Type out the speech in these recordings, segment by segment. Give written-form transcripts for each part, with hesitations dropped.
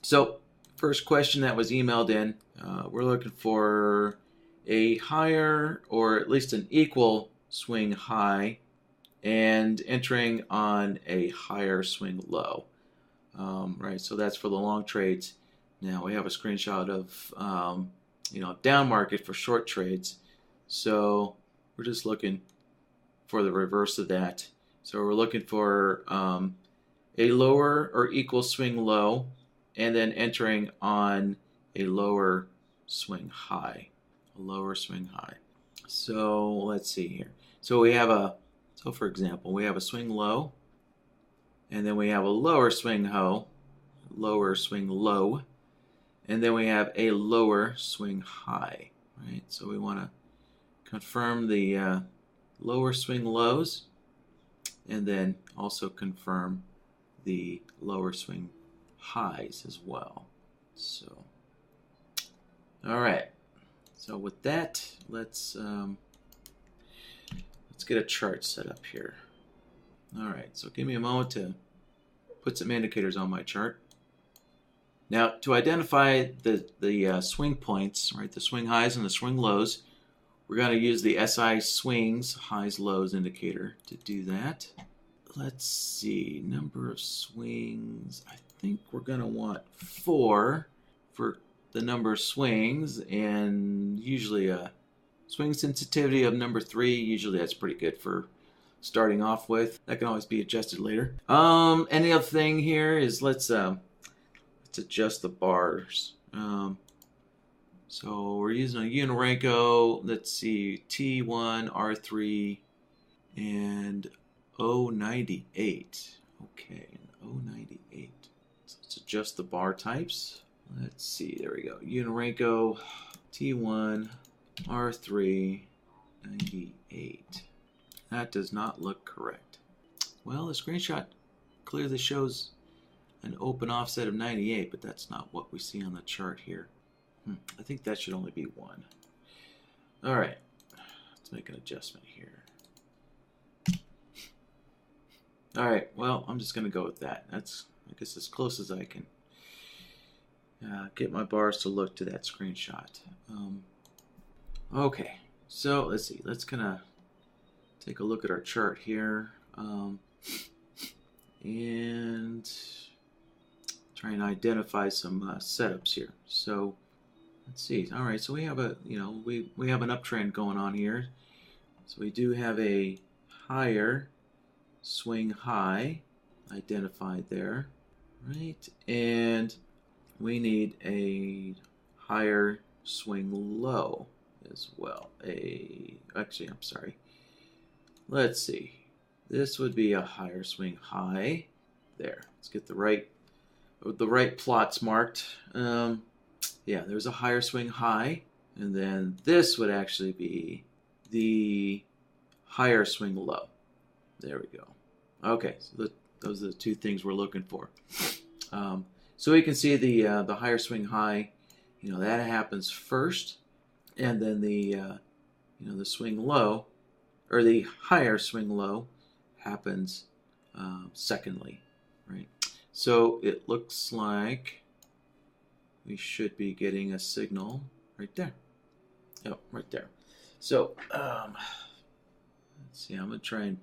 So first question that was emailed in, we're looking for a higher or at least an equal swing high and entering on a higher swing low. Right, so that's for the long trades. Now we have a screenshot of down market for short trades. So we're just looking for the reverse of that. So we're looking for a lower or equal swing low and then entering on a lower swing high. A lower swing high. So let's see here. So for example, we have a swing low and then we have a lower swing low, and then we have a lower swing high, right? So we want to confirm the lower swing lows and then also confirm the lower swing highs as well. So, all right. So with that, let's get a chart set up here. All right. So give me a moment to put some indicators on my chart. Now, to identify the swing points, right, the swing highs and the swing lows, we're going to use the SI swings, highs, lows indicator to do that. Let's see, number of swings. I think we're going to want 4 for the number of swings, and usually a swing sensitivity of number 3. Usually that's pretty good for starting off with. That can always be adjusted later. Any other thing here is let's adjust the bars. So we're using a Unirenko. Let's see, T1, R3, and 098. Okay, 098. So let's adjust the bar types. Let's see, there we go. Unirenko, T1, R3, 98. That does not look correct. Well, the screenshot clearly shows an open offset of 98, but that's not what we see on the chart here. I think that should only be 1. All right, let's make an adjustment here. All right, well, I'm just going to go with that. That's, I guess, as close as I can get my bars to look to that screenshot. Okay, so let's see. Let's kind of take a look at our chart here and try and identify some setups here. So let's see. All right, so we have we have an uptrend going on here. So we do have a higher swing high identified there, right? And we need a higher swing low as well. Actually, I'm sorry. Let's see. This would be a higher swing high. There. Let's get the right plots marked. Yeah, there's a higher swing high, and then this would actually be the higher swing low. There we go. Okay, so those are the two things we're looking for. So we can see the higher swing high, that happens first, and then the swing low, or the higher swing low, happens secondly, right? So it looks like we should be getting a signal right there. Oh, right there. So let's see. I'm gonna try and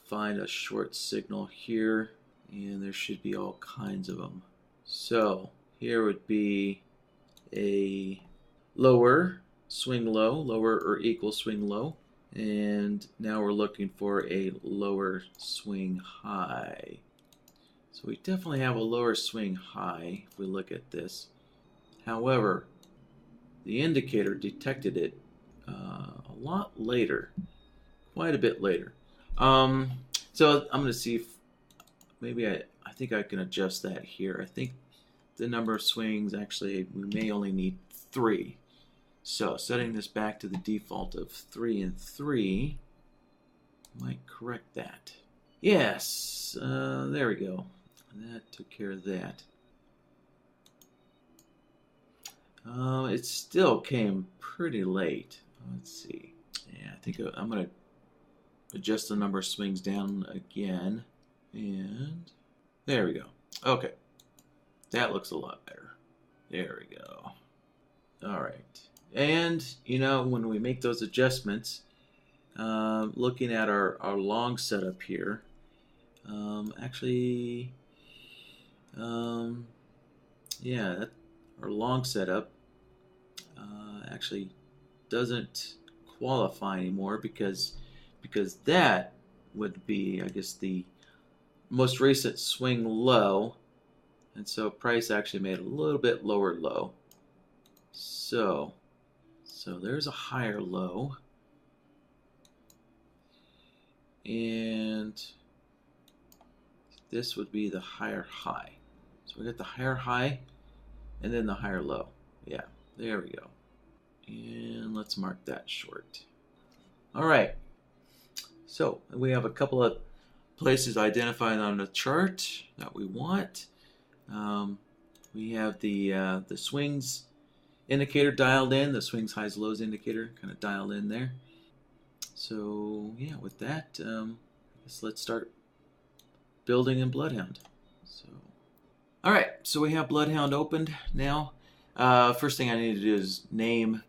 find a short signal here, and there should be all kinds of them. So here would be a lower swing low, lower or equal swing low, and now we're looking for a lower swing high. So we definitely have a lower swing high if we look at this. However, the indicator detected it a lot later, quite a bit later. So I'm going to see if maybe I think I can adjust that here. I think the number of swings, actually, we may only need 3. So setting this back to the default of 3 and 3 might correct that. Yes, there we go. That took care of that. It still came pretty late. Let's see. Yeah, I think I'm going to adjust the number of swings down again. And there we go. Okay. That looks a lot better. There we go. All right. And, you know, when we make those adjustments, looking at our long setup here, actually, um, yeah, our long setup actually doesn't qualify anymore because that would be, I guess, the most recent swing low, and so price actually made a little bit lower low. So there's a higher low, and this would be the higher high. So we got the higher high and then the higher low. Yeah, there we go. And let's mark that short. All right. So we have a couple of places identified on the chart that we want. We have the swings indicator dialed in, the swings highs lows indicator kind of dialed in there. So yeah, with that, I guess let's start building in BloodHound. So, all right, so we have BloodHound opened now. First thing I need to do is name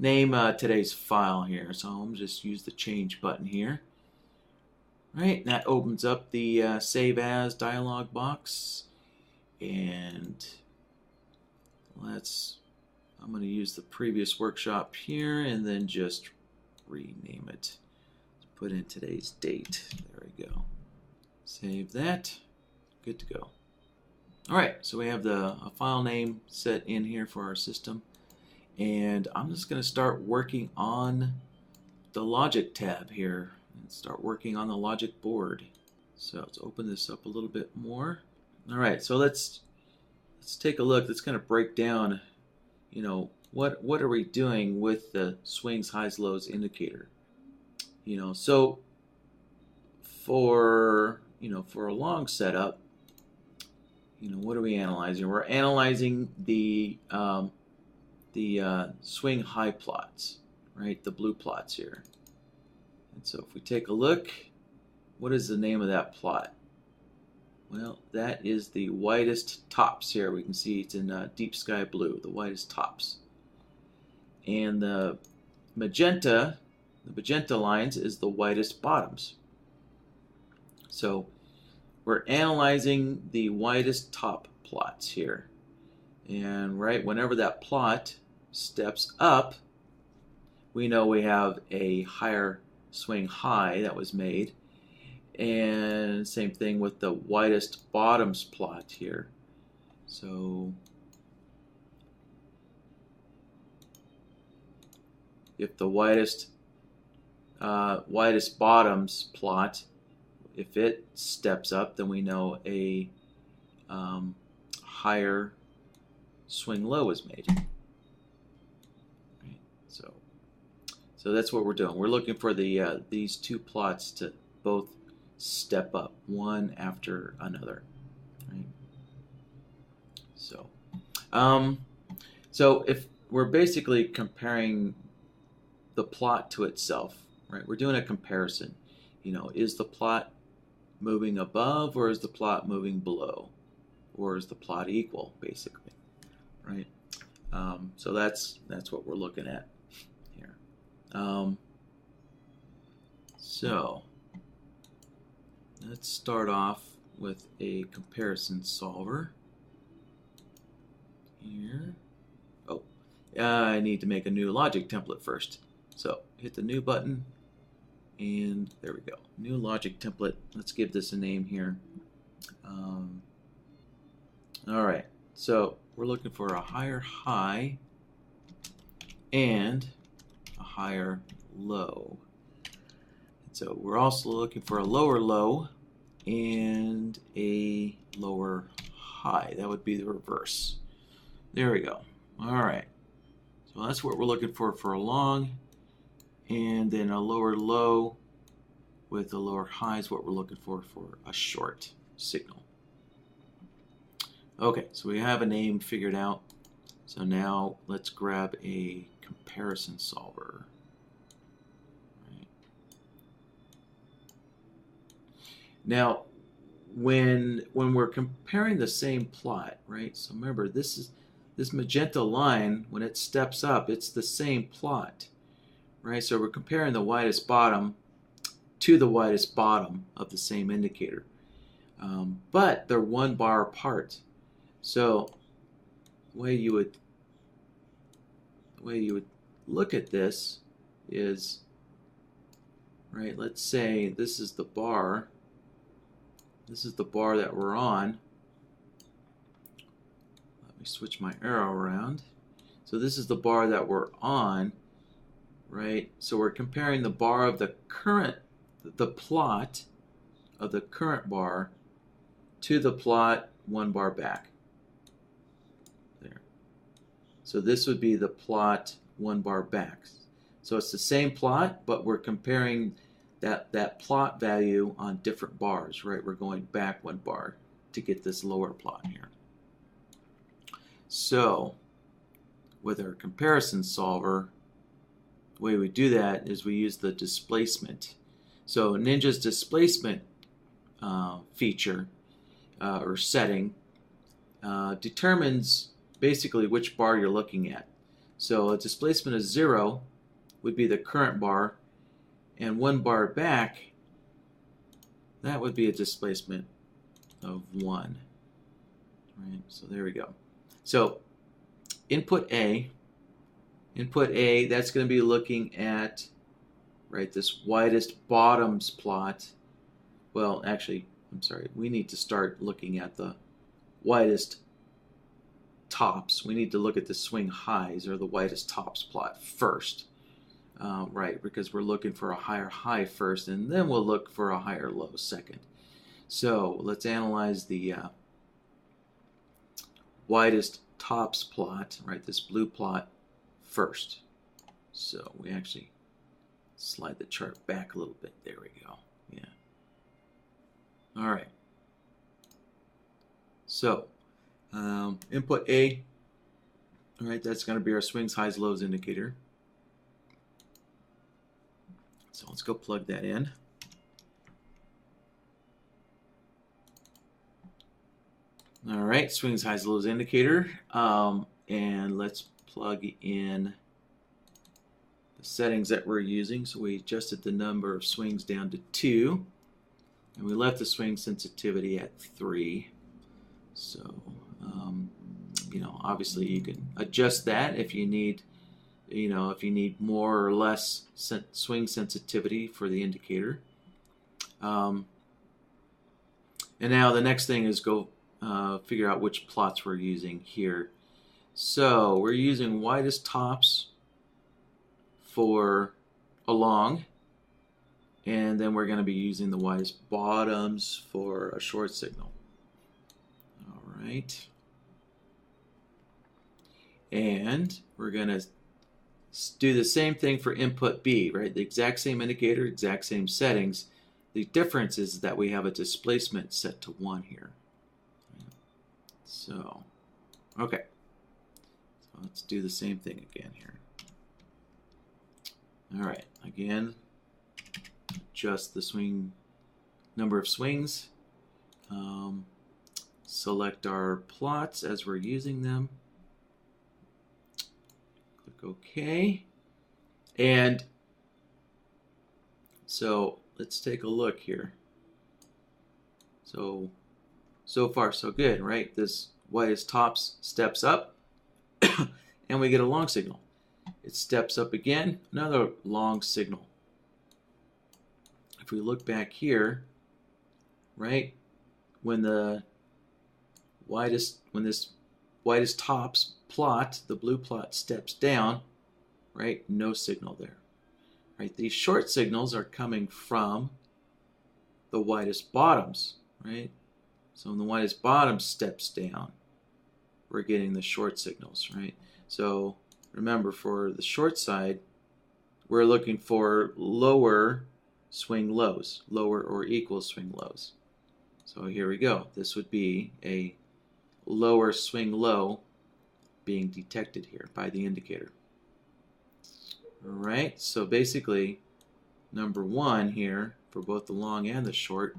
today's file here. So I'm just use the change button here. All right, and that opens up the save as dialog box, and I'm going to use the previous workshop here and then just rename it. Let's put in today's date. There we go. Save that. Good to go. All right, so we have a file name set in here for our system, and I'm just going to start working on the logic tab here and start working on the logic board. So let's open this up a little bit more. All right, so let's take a look. Let's kind of break down, you know, what are we doing with the swings highs lows indicator. You know, so for a long setup, you know, what are we analyzing? We're analyzing the swing high plots, right? The blue plots here. And so if we take a look, what is the name of that plot? Well, that is the widest tops here. We can see it's in deep sky blue, the widest tops. And the magenta lines is the widest bottoms. So we're analyzing the widest top plots here. And right, whenever that plot steps up, we know we have a higher swing high that was made. And same thing with the widest bottoms plot here. So if the widest bottoms plot, if it steps up, then we know a higher swing low is made. Right. So that's what we're doing. We're looking for the these two plots to both step up one after another. Right. So if we're basically comparing the plot to itself, right? We're doing a comparison. You know, is the plot moving above or is the plot moving below, or is the plot equal, basically, right? So that's what we're looking at here. So let's start off with a comparison solver here. Oh, I need to make a new logic template first. So hit the new button, and there we go. New logic template. Let's give this a name here. All right, so we're looking for a higher high and a higher low. So we're also looking for a lower low and a lower high. That would be the reverse. There we go. All right, so that's what we're looking for a long, and then a lower low with a lower high is what we're looking for a short signal. Okay, so we have a name figured out. So now let's grab a comparison solver. Right. Now, when we're comparing the same plot, right? So remember, this this magenta line, when it steps up, it's the same plot, right? So we're comparing the widest bottom to the widest bottom of the same indicator. But they're 1 bar apart. So the way you would look at this is, right, let's say this is the bar. This is the bar that we're on. Let me switch my arrow around. So this is the bar that we're on, right? So we're comparing the bar of the plot of the current bar to the plot 1 bar back. There. So this would be the plot 1 bar back. So it's the same plot, but we're comparing that plot value on different bars, right? We're going back 1 bar to get this lower plot here. So with our comparison solver, the way we do that is we use the displacement. So Ninja's displacement feature or setting determines basically which bar you're looking at. So a displacement of 0 would be the current bar, and 1 bar back, that would be a displacement of 1. Right, so there we go. So input A, that's going to be looking at, right, this widest bottoms plot. Well, actually, I'm sorry, we need to start looking at the widest tops. We need to look at the swing highs or the widest tops plot first. Right, because we're looking for a higher high first, and then we'll look for a higher low second. So let's analyze the widest tops plot, right, this blue plot first. So we actually slide the chart back a little bit. There we go. Yeah. All right. So input A, all right, that's going to be our swings, highs, lows indicator. So let's go plug that in. All right, swings, highs, lows indicator. And let's plug in the settings that we're using. So we adjusted the number of swings down to 2. And we left the swing sensitivity at 3. So, you know, obviously you can adjust that if you need, you know, if you need more or less swing sensitivity for the indicator. And now the next thing is go figure out which plots we're using here. So we're using widest tops for a long, and then we're going to be using the widest bottoms for a short signal. All right. And we're going to do the same thing for input B, right? The exact same indicator, exact same settings. The difference is that we have a displacement set to 1 here. So, okay. So let's do the same thing again here. All right, again, adjust the swing number of swings. Select our plots as we're using them. Click OK. And so let's take a look here. So far so good, right? This widest tops steps up and we get a long signal. It steps up again, another long signal. If we look back here, right, when this widest tops plot, the blue plot steps down, right, no signal there. Right, these short signals are coming from the widest bottoms, right? So when the widest bottom steps down, we're getting the short signals, right? So remember, for the short side, we're looking for lower swing lows, lower or equal swing lows. So here we go. This would be a lower swing low being detected here by the indicator. All right, so basically, number 1 here for both the long and the short,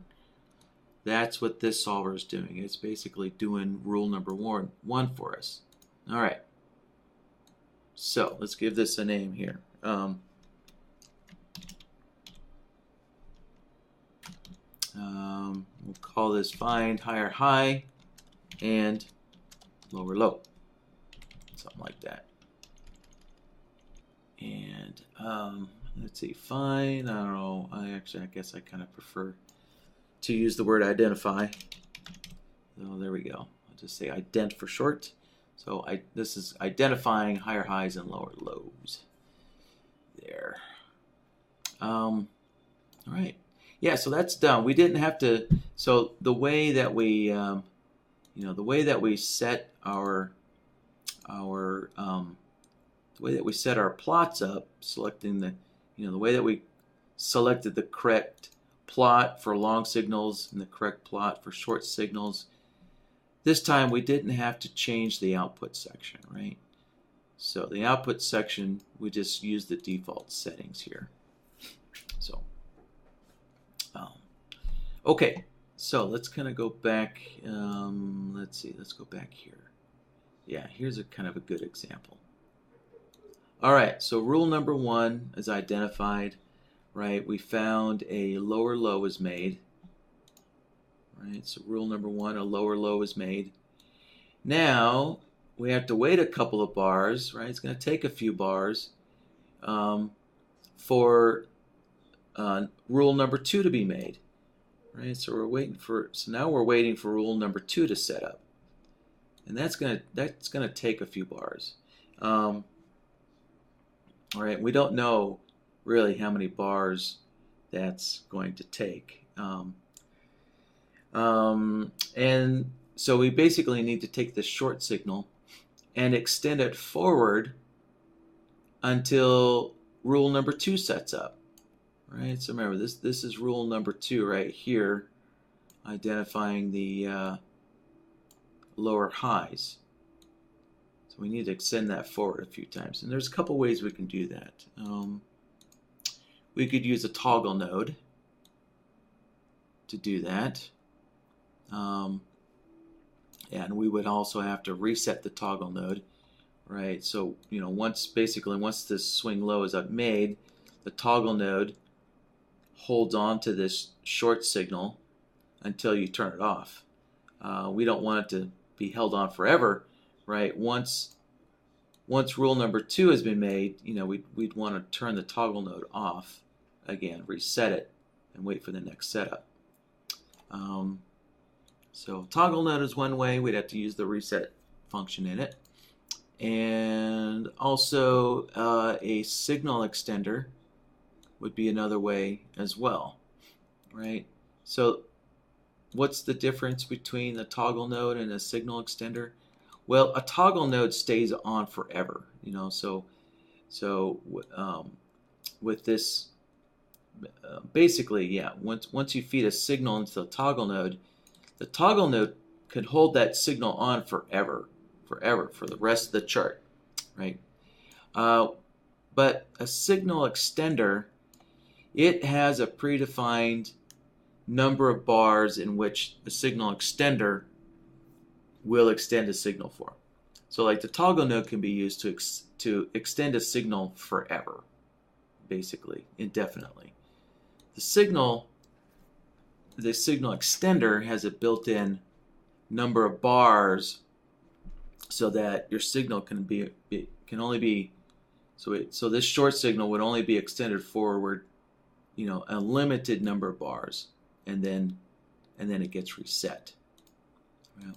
that's what this solver is doing. It's basically doing rule number one for us. All right. So let's give this a name here. We'll call this find higher high and lower low, something like that. And let's see, find, I don't know, I guess I kind of prefer to use the word identify. So there we go. I'll just say ident for short. So this is identifying higher highs and lower lows. There. All right. Yeah, so that's done. We didn't have to. So the way that we, the way that we set our, the way that we set our plots up, selecting the, the way that we selected the correct plot for long signals and the correct plot for short signals. This time we didn't have to change the output section, right? So the output section, we just use the default settings here. So, okay, so let's kind of go back. Let's see, let's go back here. Yeah, here's a kind of a good example. All right, so rule number 1 is identified, right? We found a lower low is made. Right, so rule number 1, a lower low is made. Now we have to wait a couple of bars, right? It's going to take a few bars for rule number 2 to be made, right? So now we're waiting for rule number 2 to set up, and that's gonna take a few bars. All right, we don't know really how many bars that's going to take. And so we basically need to take the short signal and extend it forward until rule number 2 sets up. Right? So remember, this is rule number 2 right here, identifying the lower highs. So we need to extend that forward a few times. And there's a couple ways we can do that. We could use a toggle node to do that. And we would also have to reset the toggle node, right? So, once this swing low is up made, the toggle node holds on to this short signal until you turn it off. We don't want it to be held on forever, right? Once rule number 2 has been made, we'd want to turn the toggle node off again, reset it, and wait for the next setup. So toggle node is one way. We'd have to use the reset function in it. And also a signal extender would be another way as well, right? So what's the difference between the toggle node and a signal extender? Well, a toggle node stays on forever, so with this, basically, yeah, once you feed a signal into the toggle node could hold that signal on forever, for the rest of the chart, right? But a signal extender, it has a predefined number of bars in which the signal extender will extend a signal for. So like the toggle node can be used to extend a signal forever, basically, indefinitely. The signal extender has a built-in number of bars so that your signal can only be so this short signal would only be extended forward, a limited number of bars, and then it gets reset. Yeah.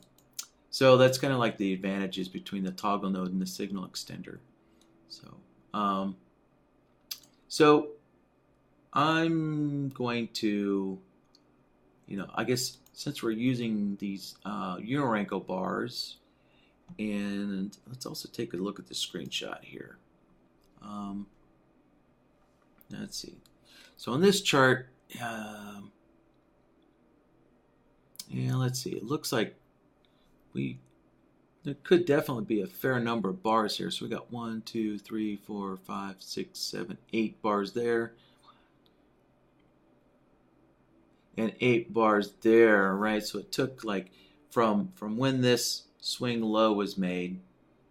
So that's kind of like the advantages between the toggle node and the signal extender. So I'm going to, I guess since we're using these Uniranko bars, and let's also take a look at the screenshot here. Let's see. So on this chart, yeah, let's see. It looks like there could definitely be a fair number of bars here. So we got 1, 2, 3, 4, 5, 6, 7, 8 bars there. And 8 bars there, right? So it took like from when this swing low was made,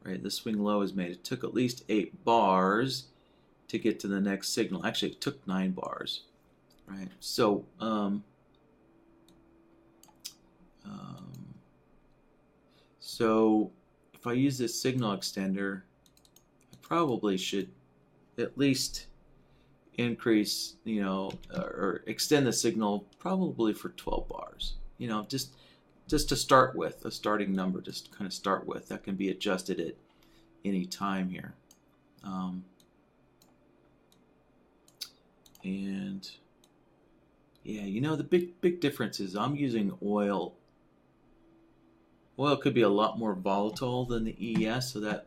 right? The swing low is made. It took at least 8 bars to get to the next signal. Actually, it took 9 bars, right? So, so if I use this signal extender, I probably should at least increase, or extend the signal probably for 12 bars. Just to start with, a starting number, just to kind of start with. That can be adjusted at any time here. And yeah, the big difference is I'm using oil. Oil could be a lot more volatile than the ES, so that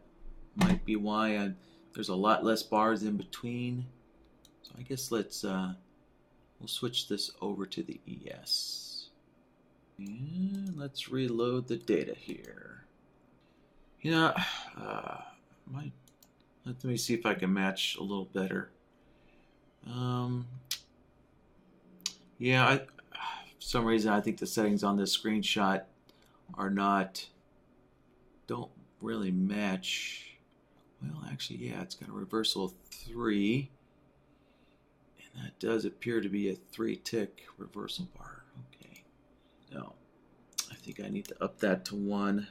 might be why there's a lot less bars in between. So I guess we'll switch this over to the ES. And let's reload the data here. Let me see if I can match a little better. For some reason I think the settings on this screenshot don't really match. Well, actually, yeah, it's got a reversal of 3, and that does appear to be a 3-tick reversal bar. Okay, no, I think I need to up that to 1.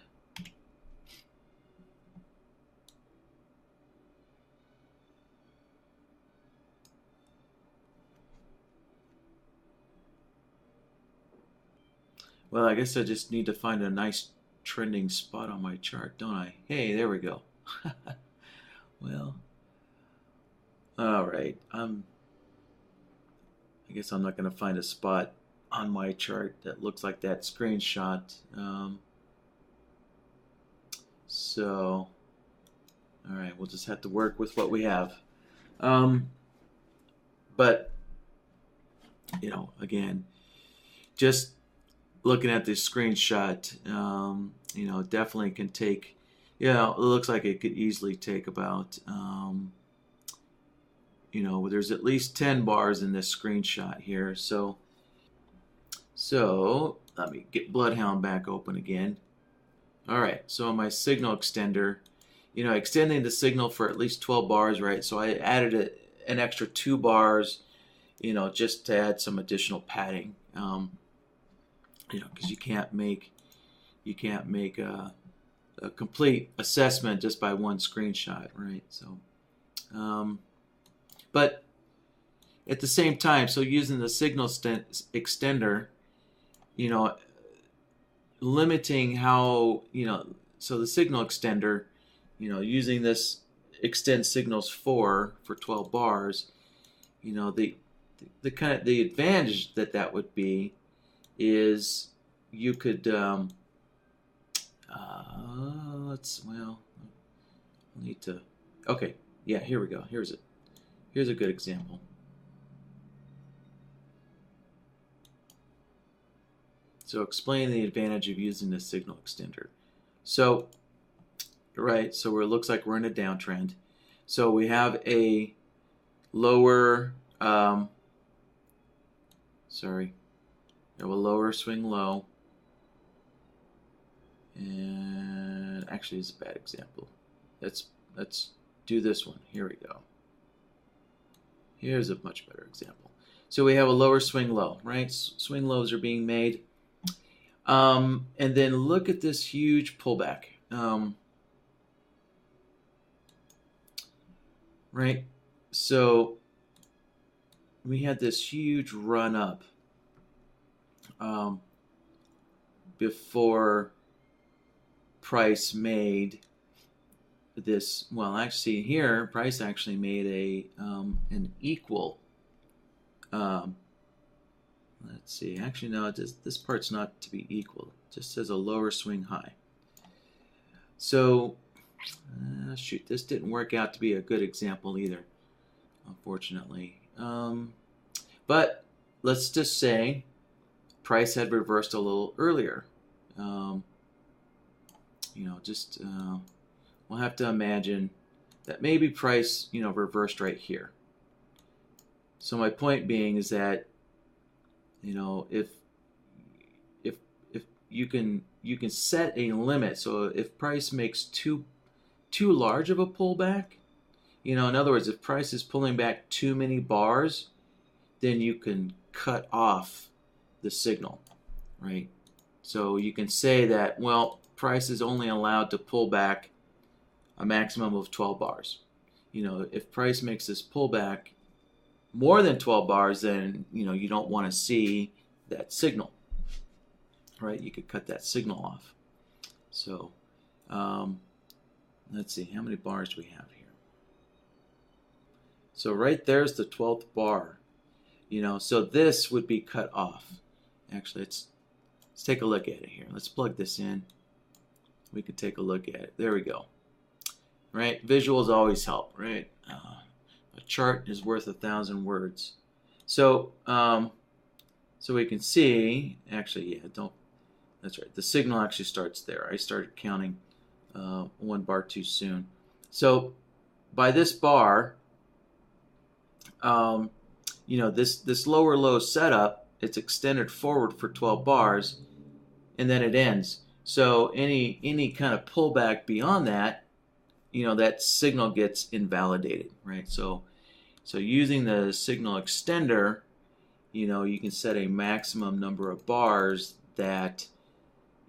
Well, I guess I just need to find a nice trending spot on my chart, don't I? Hey, there we go. Well, all right. I guess I'm not going to find a spot on my chart that looks like that screenshot. So, all right, we'll just have to work with what we have. But, again, just looking at this screenshot, definitely can take, it looks like it could easily take about, there's at least 10 bars in this screenshot here. So let me get BloodHound back open again. All right, so my signal extender, extending the signal for at least 12 bars, right? So I added an extra 2 bars, just to add some additional padding. Because you can't make a complete assessment just by one screenshot, right? So, but at the same time, so using the signal extender, limiting how, so the signal extender, using this extend signals for 12 bars, the advantage that would be is you could okay, yeah, here we go. Here's a good example. So explain the advantage of using the signal extender. So right, so it looks like we're in a downtrend. So we have a lower a lower swing low, and actually it's a bad example. Let's do this one. Here we go. Here's a much better example. So we have a lower swing low, right? Swing lows are being made, and then look at this huge pullback, right? So we had this huge run up before price made this. Well, actually, here price actually made an equal. Let's see. Actually, no. This part's not to be equal. It just says a lower swing high. So, shoot, this didn't work out to be a good example either, unfortunately. But let's just say price had reversed a little earlier. We'll have to imagine that maybe price, reversed right here. So my point being is that, if you can set a limit. So if price makes two too large of a pullback, in other words, if price is pulling back too many bars, then you can cut off the signal, right? So you can say that, well, price is only allowed to pull back a maximum of 12 bars. If price makes this pullback more than 12 bars, then you don't want to see that signal, right? You could cut that signal off. So let's see, how many bars do we have here? So right there's the 12th bar. So this would be cut off. Actually, let's take a look at it here. Let's plug this in. We can take a look at it. There we go. Right? Visuals always help, right? A chart is worth 1,000 words. So, so we can see, actually, yeah, that's right. The signal actually starts there. I started counting 1 bar too soon. So by this bar, this lower low setup, it's extended forward for 12 bars, and then it ends. So any kind of pullback beyond that, that signal gets invalidated, right? So using the signal extender, you can set a maximum number of bars that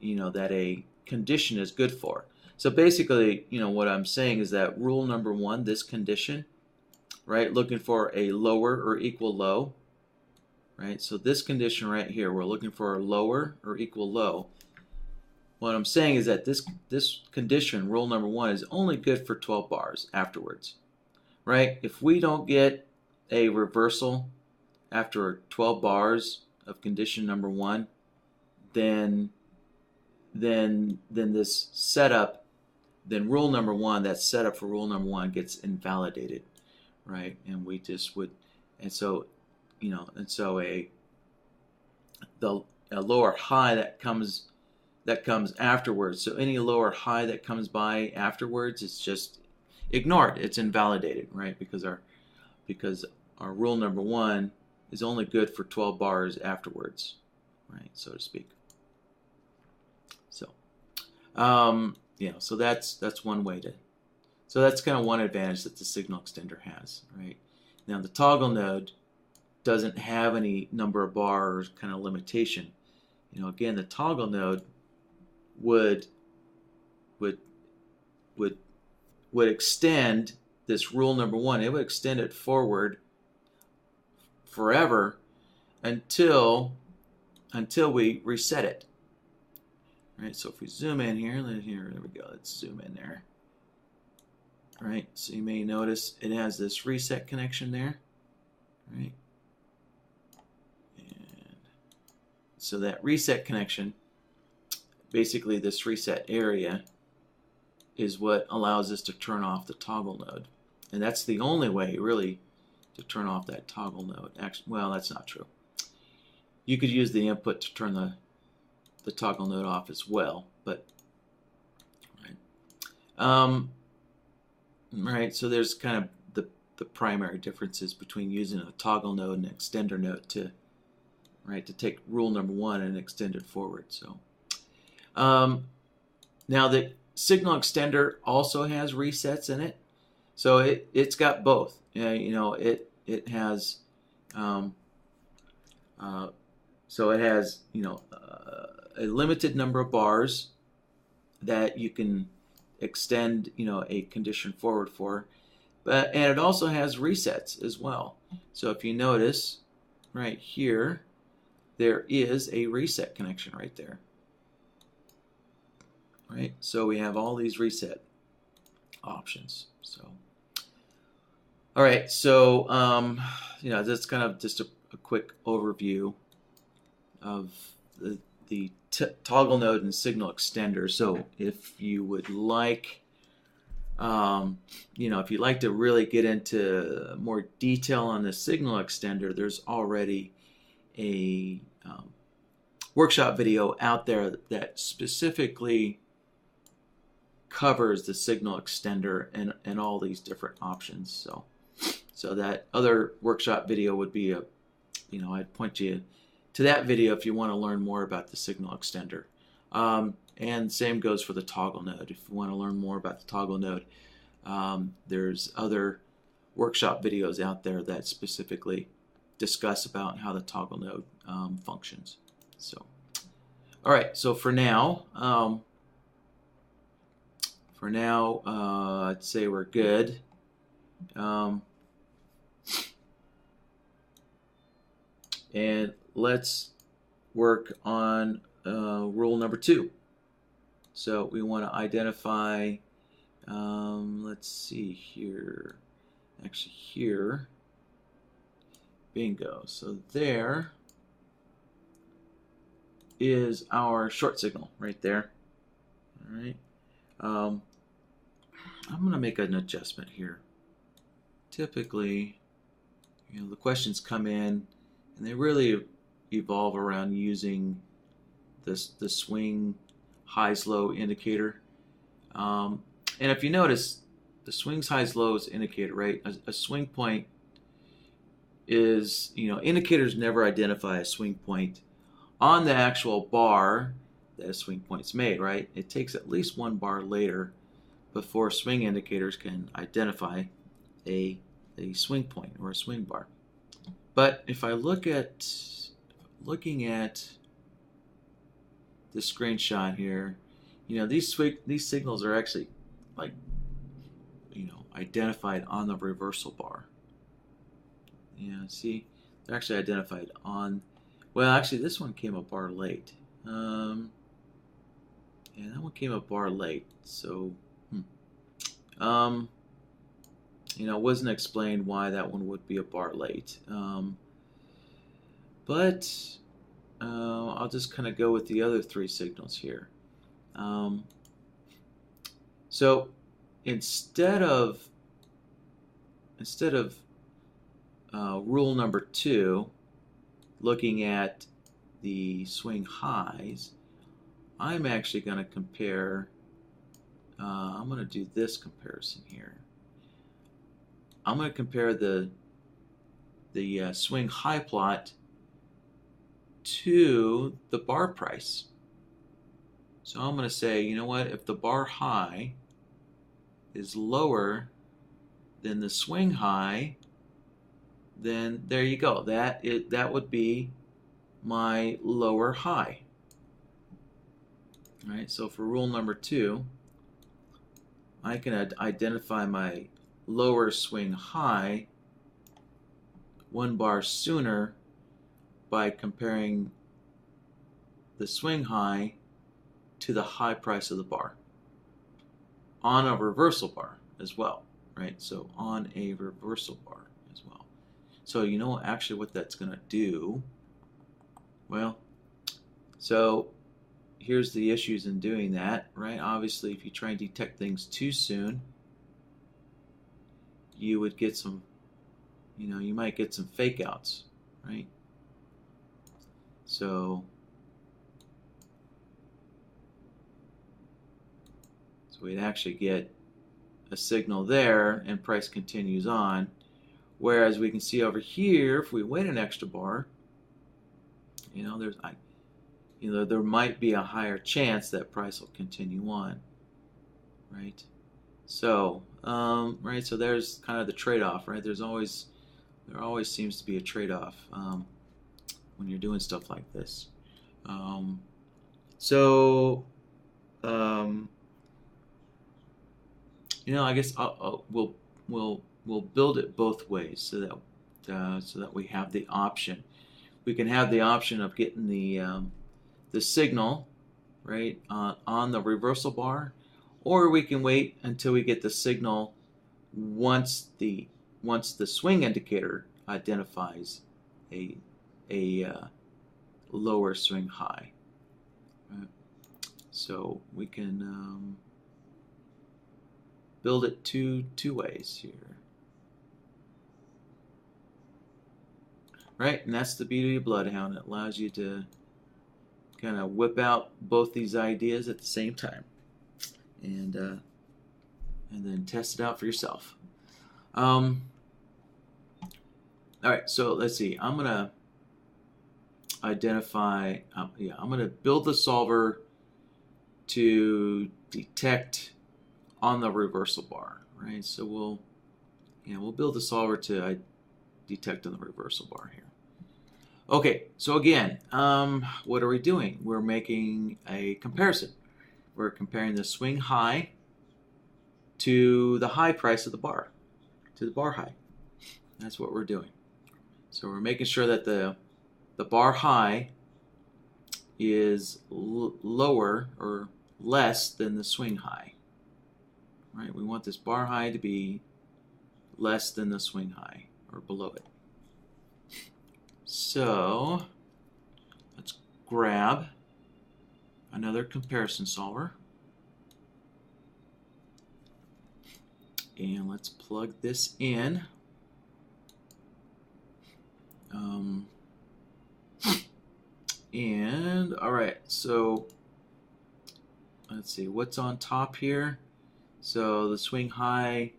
that a condition is good for. So basically, what I'm saying is that rule number 1, this condition, right, looking for a lower or equal low, right? So this condition right here, we're looking for a lower or equal low. What I'm saying is that this condition, rule number 1, is only good for 12 bars afterwards, right? If we don't get a reversal after 12 bars of condition number 1, then this setup, then rule number 1, that setup for rule number 1 gets invalidated, right? And we just would, and so a lower high that comes afterwards. So any lower high that comes by afterwards, it's just ignored. It's invalidated, right? Because our rule number 1 is only good for 12 bars afterwards, right? So to speak. So, so that's one way to. So that's kind of one advantage that the signal extender has, right? Now the toggle node doesn't have any number of bars kind of limitation. Again, the toggle node would extend this rule number 1. It would extend it forward forever until we reset it. Right? So if we zoom in here, there we go. Let's zoom in there. Right? So you may notice it has this reset connection there. Right? And so that reset connection, basically this reset area, is what allows us to turn off the toggle node. And that's the only way, really, to turn off that toggle node. Actually, well, that's not true. You could use the input to turn the toggle node off as well, but right, so there's kind of the primary differences between using a toggle node and an extender node to take rule number 1 and extend it forward. So now the signal extender also has resets in it, so it's got both. It has so it has a limited number of bars that you can extend a condition forward for, and it also has resets as well. So if you notice right here, there is a reset connection right there. Right, so we have all these reset options. So, all right, so that's kind of just a quick overview of the toggle node and signal extender. So if you would like, if you'd like to really get into more detail on the signal extender, there's already a workshop video out there that specifically covers the signal extender and all these different options. So that other workshop video would be I'd point you to that video if you want to learn more about the signal extender. And same goes for the toggle node. If you want to learn more about the toggle node, there's other workshop videos out there that specifically discuss about how the toggle node functions. So, all right. So for now, I'd say we're good. And let's work on rule number 2. So we want to identify, let's see here, actually here, bingo. So there is our short signal right there. All right. I'm going to make an adjustment here. Typically, the questions come in and they really evolve around using the swing highs low indicator. And if you notice, the swings highs lows indicator, right? A swing point is, indicators never identify a swing point on the actual bar that a swing point's made, right? It takes at least one bar later before swing indicators can identify a swing point or a swing bar. But if I looking at the screenshot here, these signals are actually identified on the reversal bar. Yeah, see, they're actually identified on. Well, actually, this one came a bar late. Yeah, that one came a bar late. So, it wasn't explained why that one would be a bar late. But I'll just kind of go with the other 3 signals here. So instead of rule number 2, looking at the swing highs, I'm actually going to compare. I'm going to do this comparison here. I'm going to compare the swing high plot to the bar price. So I'm going to say, you know what, if the bar high is lower than the swing high, then there you go. That would be my lower high. All right, so for rule number 2, I can identify my lower swing high 1 bar sooner by comparing the swing high to the high price of the bar on a reversal bar as well, right? So on a reversal bar as well. So actually what that's going to do, well, so here's the issues in doing that, right? Obviously, if you try and detect things too soon, you would get some, you might get some fake outs, right? So we'd actually get a signal there and price continues on. Whereas we can see over here, if we wait an extra bar, there might be a higher chance that price will continue on, right? So, right, so there's kind of the trade-off, right? There always seems to be a trade-off when you're doing stuff like this. I guess we'll build it both ways so that we have the option. We can have the option of getting the signal right on the reversal bar, or we can wait until we get the signal once the swing indicator identifies a lower swing high. Right? So we can build it two ways here. Right, and that's the beauty of BloodHound. It allows you to kind of whip out both these ideas at the same time, and then test it out for yourself. All right, so let's see. I'm gonna identify. I'm gonna build the solver to detect on the reversal bar, right? So we'll build the solver to detect on the reversal bar here. Okay, so again, what are we doing? We're making a comparison. We're comparing the swing high to the high price of the bar, to the bar high. That's what we're doing. So we're making sure that the bar high is lower or less than the swing high. Right? We want this bar high to be less than the swing high or below it. So let's grab another comparison solver and let's plug this in. And all right, so let's see what's on top here. So the swing high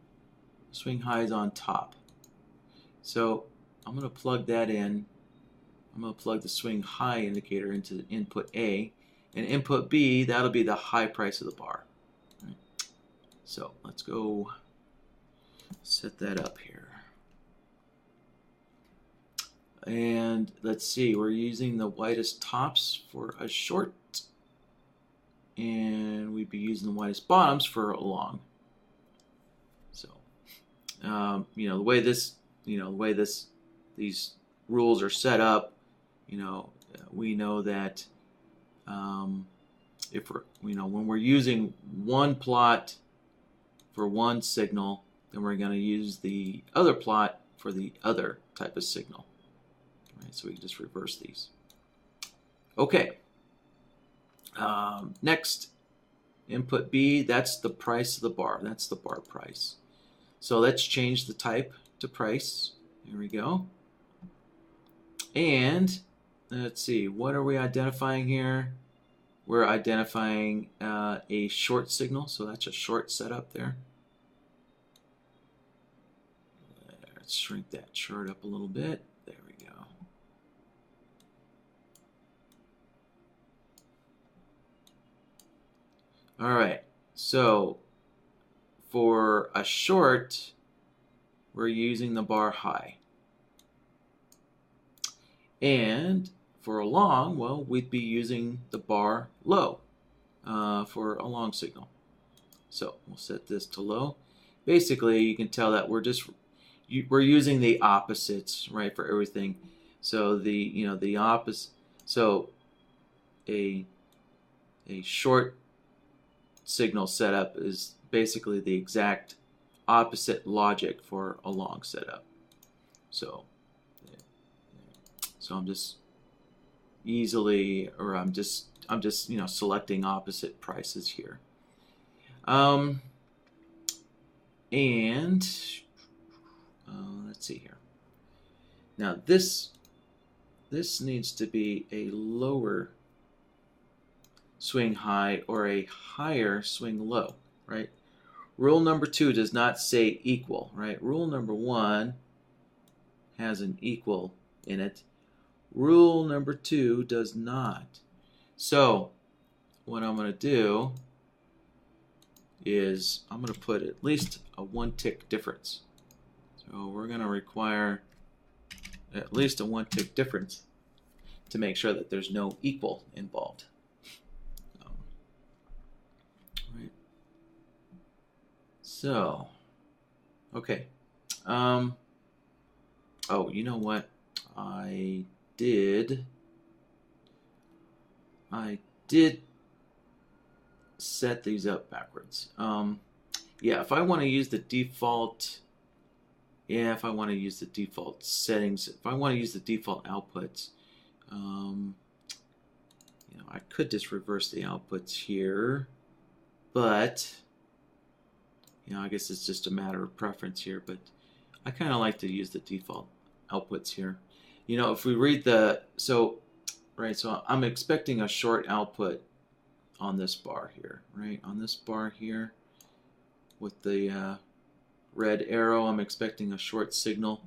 is on top. So I'm going to plug that in. I'm going to plug the swing high indicator into input A, and input B, that'll be the high price of the bar. Right. So let's go set that up here. And let's see, we're using the widest tops for a short, and we'd be using the widest bottoms for a long. So, the way these rules are set up, we know that if when we're using one plot for one signal, then we're going to use the other plot for the other type of signal. Right, so we can just reverse these. Okay. Next, input B, that's the price of the bar. That's the bar price. So let's change the type to price. Here we go. And let's see, what are we identifying here? We're identifying a short signal, so that's a short setup there. Let's shrink that chart up a little bit. There we go. All right, so for a short, we're using the bar high. And for a long, well, we'd be using the bar low for a long signal. So we'll set this to low. Basically, you can tell that we're using the opposites, right, for everything. So the opposite. So a short signal setup is basically the exact opposite logic for a long setup. So I'm just selecting opposite prices here. And let's see here. Now this needs to be a lower swing high or a higher swing low, right? Rule number 2 does not say equal, right? Rule number 1 has an equal in it. Rule number 2 does not. So what I'm going to do is I'm going to put at least a 1 tick difference. So we're going to require at least a 1 tick difference to make sure that there's no equal involved. Right. So, okay. Oh, you know what? I did set these up backwards. Yeah, if I want to use the default, if I want to use the default settings, if I want to use the default outputs, I could just reverse the outputs here, but I guess it's just a matter of preference here. But I kind of like to use the default outputs here. If we read so I'm expecting a short output on this bar here, right? On this bar here with the red arrow, I'm expecting a short signal.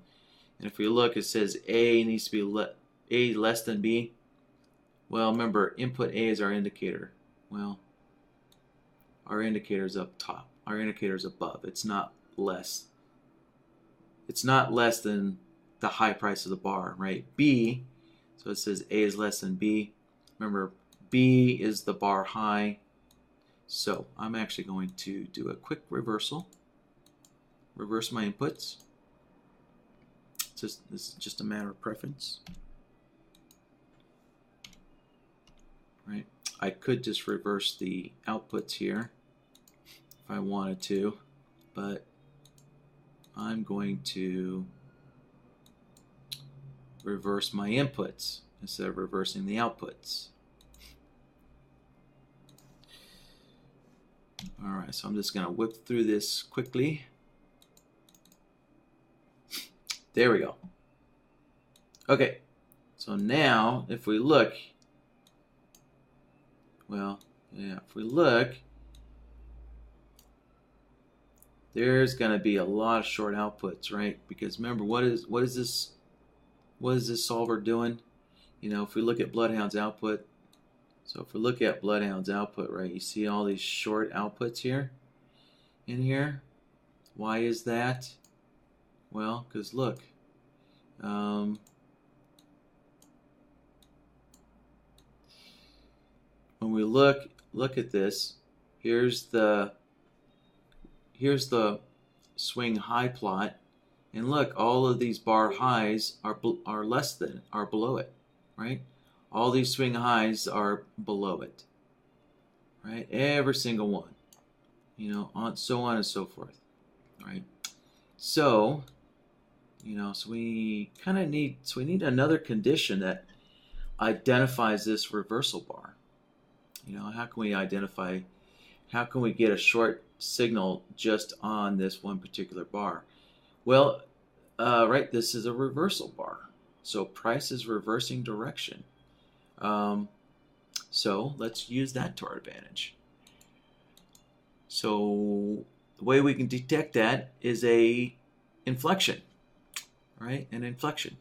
And if we look, it says A needs to be A less than B. Well, remember, input A is our indicator. Well, our indicator's up top. Our indicator's above. It's not less. It's not less than the high price of the bar, right? B, so it says A is less than B. Remember, B is the bar high. So I'm actually going to do a quick reversal. Reverse my inputs. This is just a matter of preference. Right? I could just reverse the outputs here if I wanted to, but I'm going to reverse my inputs instead of reversing the outputs. Alright, so I'm just going to whip through this quickly. There we go. Okay, so now if we look, well, yeah, if we look, there's going to be a lot of short outputs, right? Because remember, what is this solver doing? You know, if we look at BloodHound's output, so if we look at BloodHound's output, right, you see all these short outputs here, in here. Why is that? Well, because look, when we look at this, here's the swing high plot, and look, all of these bar highs are below it, right? All these swing highs are below it, right? Every single one, you know, so on and so forth, right? So, you know, so we kind of need another condition that identifies this reversal bar. You know, how can we get a short signal just on this one particular bar? Well, right, this is a reversal bar, so price is reversing direction. So let's use that to our advantage. So the way we can detect that is a inflection, right? An inflection.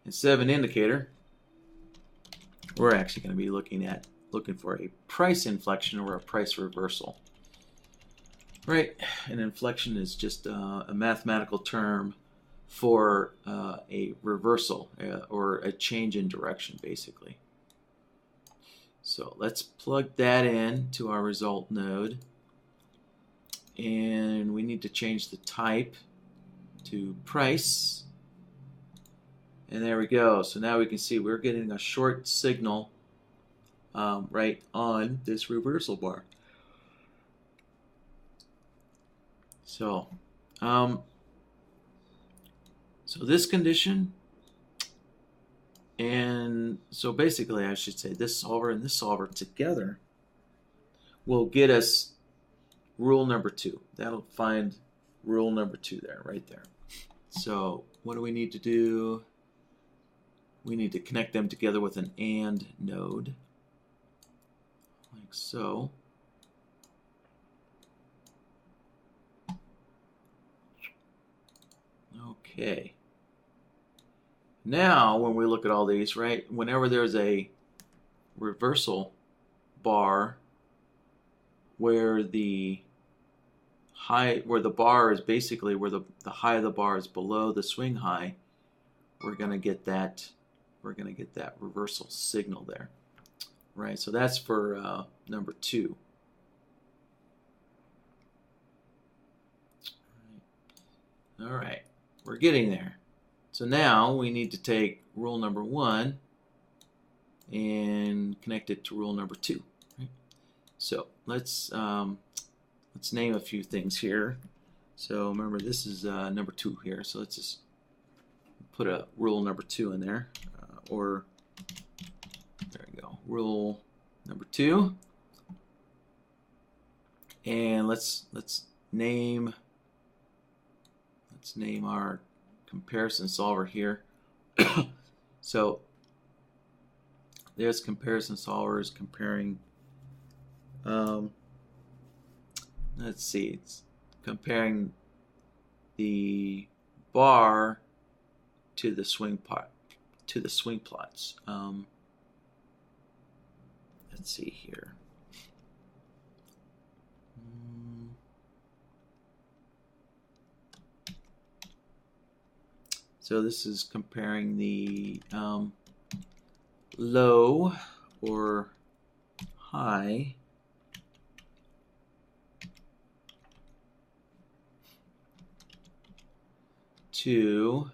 Instead of an indicator, we're actually going to be looking for a price inflection or a price reversal. Right? An inflection is just a mathematical term for a reversal or a change in direction, basically. So let's plug that in to our result node, and we need to change the type to price, and there we go. So now we can see we're getting a short signal right on this reversal bar. So so this condition, and so basically I should say this solver and this solver together will get us rule number 2. That'll find rule number 2 there, right there. So what do we need to do? We need to connect them together with an AND node, like so. Okay. Now, when we look at all these, right, whenever there's a reversal bar where the bar is basically where the high of the bar is below the swing high, we're going to get that reversal signal there. Right? So that's for number 2. All right. We're getting there. So now we need to take rule number 1 and connect it to rule number 2. Right? So let's name a few things here. So remember, this is number 2 here. So let's just put a rule number 2 in there, or there we go, rule number 2. And let's name our comparison solver here. So there's comparison solvers comparing, let's see, it's comparing the bar to the swing plots. Let's see here. So this is comparing the low or high to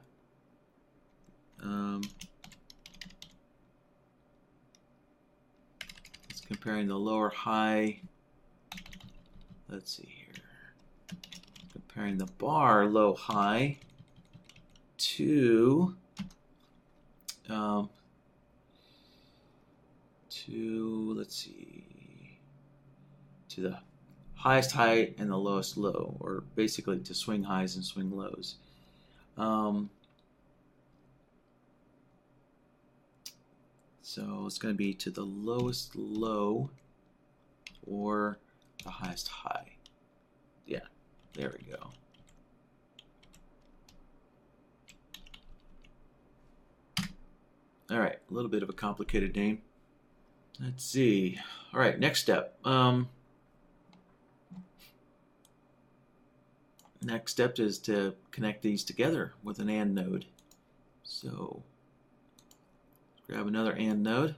it's comparing the lower high. Let's see here. Comparing the bar low high to let's see, to the highest high and the lowest low, or basically to swing highs and swing lows. So it's going to be to the lowest low or the highest high. Yeah, there we go. All right, a little bit of a complicated name. Let's see. All right, next step. Next step is to connect these together with an AND node. So grab another AND node,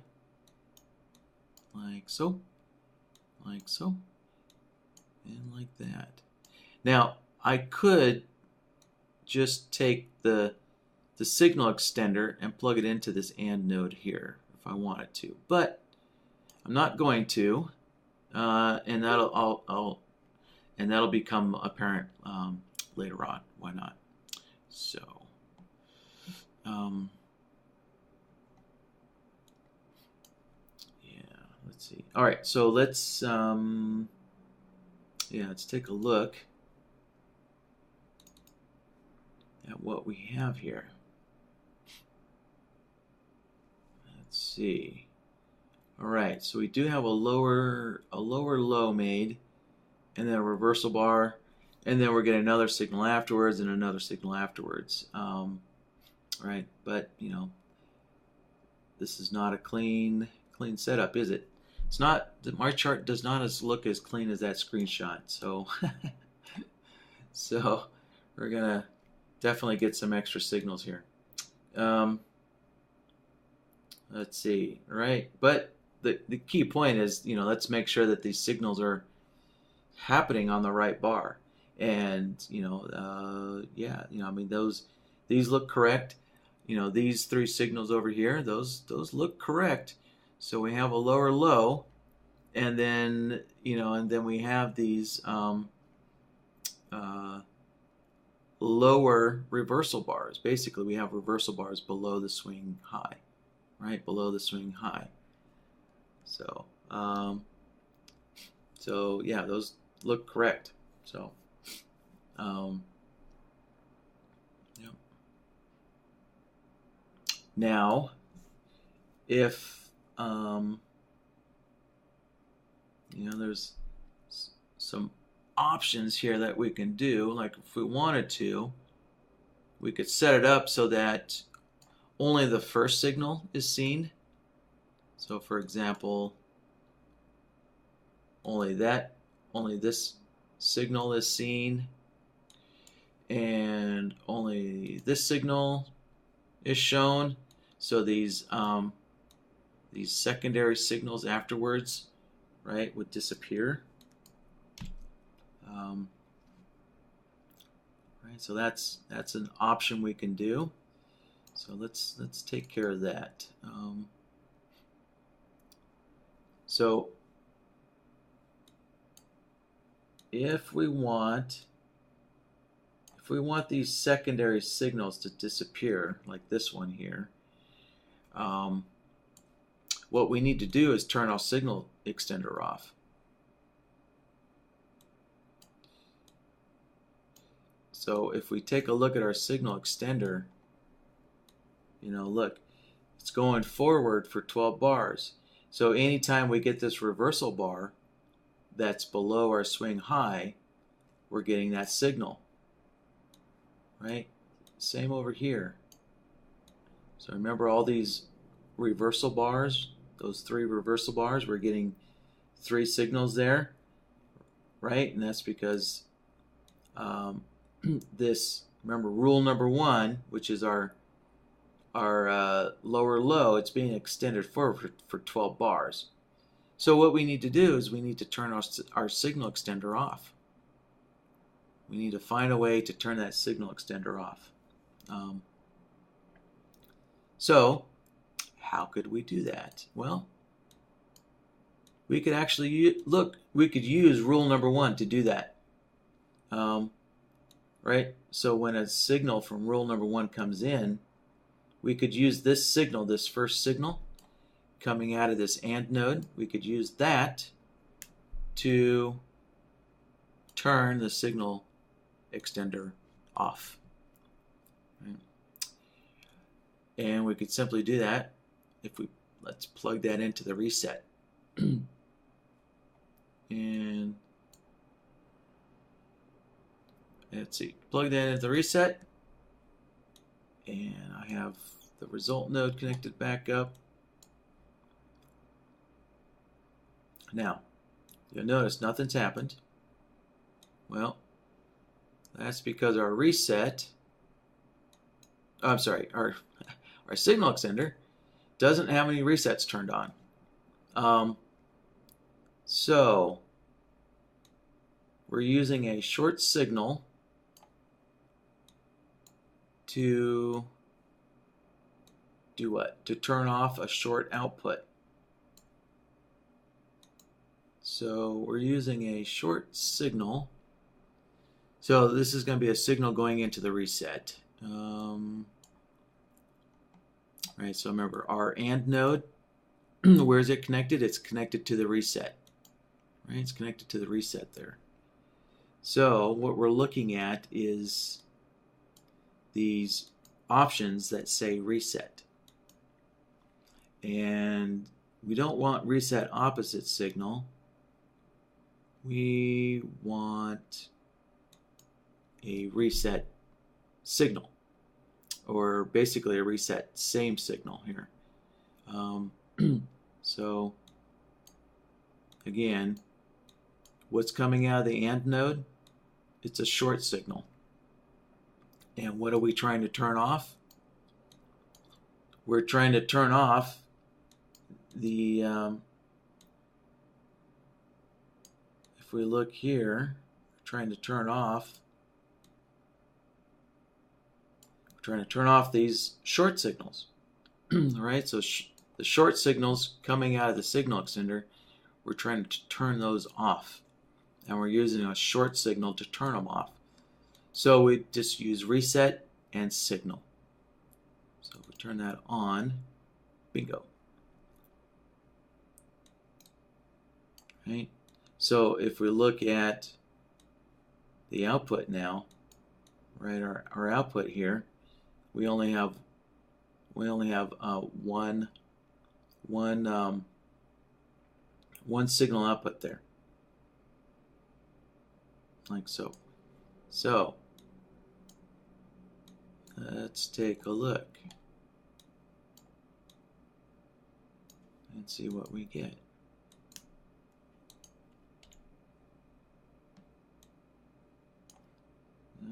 like so, and like that. Now, I could just take the signal extender and plug it into this AND node here if I wanted to, but I'm not going to, and that'll become apparent later on. Why not? So, yeah, let's see. All right, so let's let's take a look at what we have here. Let's see. All right, so we do have a lower low made, and then a reversal bar, and then we're getting another signal afterwards and another signal afterwards. Right, but you know, this is not a clean setup, is it? It's not. My chart does not look as clean as that screenshot. So, so we're gonna definitely get some extra signals here. Let's see, right? But the key point is, you know, let's make sure that these signals are happening on the right bar, and you know, yeah, you know, I mean, these look correct. You know, these three signals over here, those look correct. So we have a lower low, and then you know, and then we have these lower reversal bars. Basically, we have reversal bars below the swing high, right? Below the swing high. So, so yeah, those look correct. So, yeah. Now, if you know, there's some options here that we can do. Like if we wanted to, we could set it up so that only the first signal is seen. So for example, only this signal is seen, and only this signal is shown. So these secondary signals afterwards, right, would disappear. Right, so that's an option we can do. So let's take care of that. So if we want these secondary signals to disappear, like this one here, what we need to do is turn our signal extender off. So if we take a look at our signal extender, you know, look, it's going forward for 12 bars. So anytime we get this reversal bar that's below our swing high, we're getting that signal, right? Same over here. So remember all these reversal bars, those three reversal bars, we're getting three signals there, right? And that's because this remember rule number 1, which is our lower low, it's being extended forward for 12 bars. So what we need to do is we need to turn our signal extender off. We need to find a way to turn that signal extender off. So how could we do that? Well, we could actually we could use rule number 1 to do that. Right? So when a signal from rule number 1 comes in, we could use this signal, this first signal coming out of this AND node, we could use that to turn the signal extender off. Right? And we could simply do that if let's plug that into the reset. And let's see, plug that into the reset, and I have the result node connected back up. Now, you'll notice nothing's happened. Well, that's because our reset, I'm sorry, our signal extender doesn't have any resets turned on. So we're using a short signal to do what? To turn off a short output. So we're using a short signal. So this is going to be a signal going into the reset. Right, so remember our AND node, where is it connected? It's connected to the reset. Right, it's connected to the reset there. So what we're looking at is these options that say reset. And we don't want reset opposite signal. We want a reset signal, or basically a reset same signal here. So again, what's coming out of the AND node? It's a short signal. And what are we trying to turn off? We're trying to turn off the, if we look here, we're trying to turn off these short signals. Right? So the short signals coming out of the signal extender, we're trying to turn those off. And we're using a short signal to turn them off. So we just use reset and signal. So if we turn that on, bingo. Right? So if we look at the output now, right, our output here, we only have one signal output there, like so. So let's take a look and see what we get.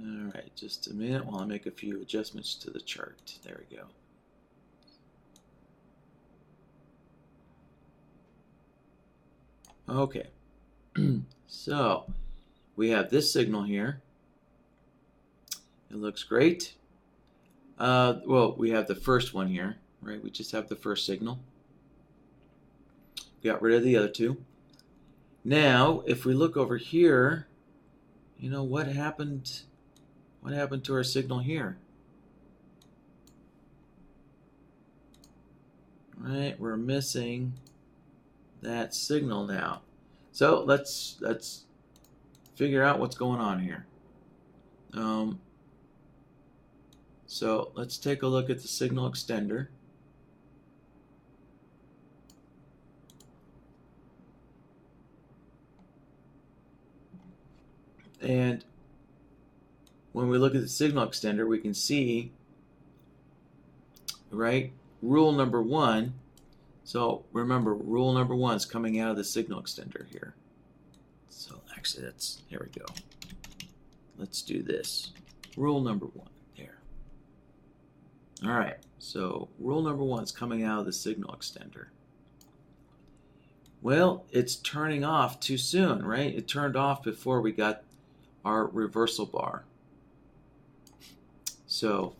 All right, just a minute while I make a few adjustments to the chart. There we go. Okay, so we have this signal here. It looks great. Well, we have the first one here, right? We just have the first signal. Got rid of the other two. Now, if we look over here, you know, what happened? What happened to our signal here? Right, we're missing that signal now. So let's figure out what's going on here. So let's take a look at the signal extender. And when we look at the signal extender, we can see, right, rule number 1. So remember, rule number 1 is coming out of the signal extender here. So actually, here we go. Let's do this. rule number 1 there. All right, so rule number 1 is coming out of the signal extender. Well, it's turning off too soon, right? It turned off before we got our reversal bar. So,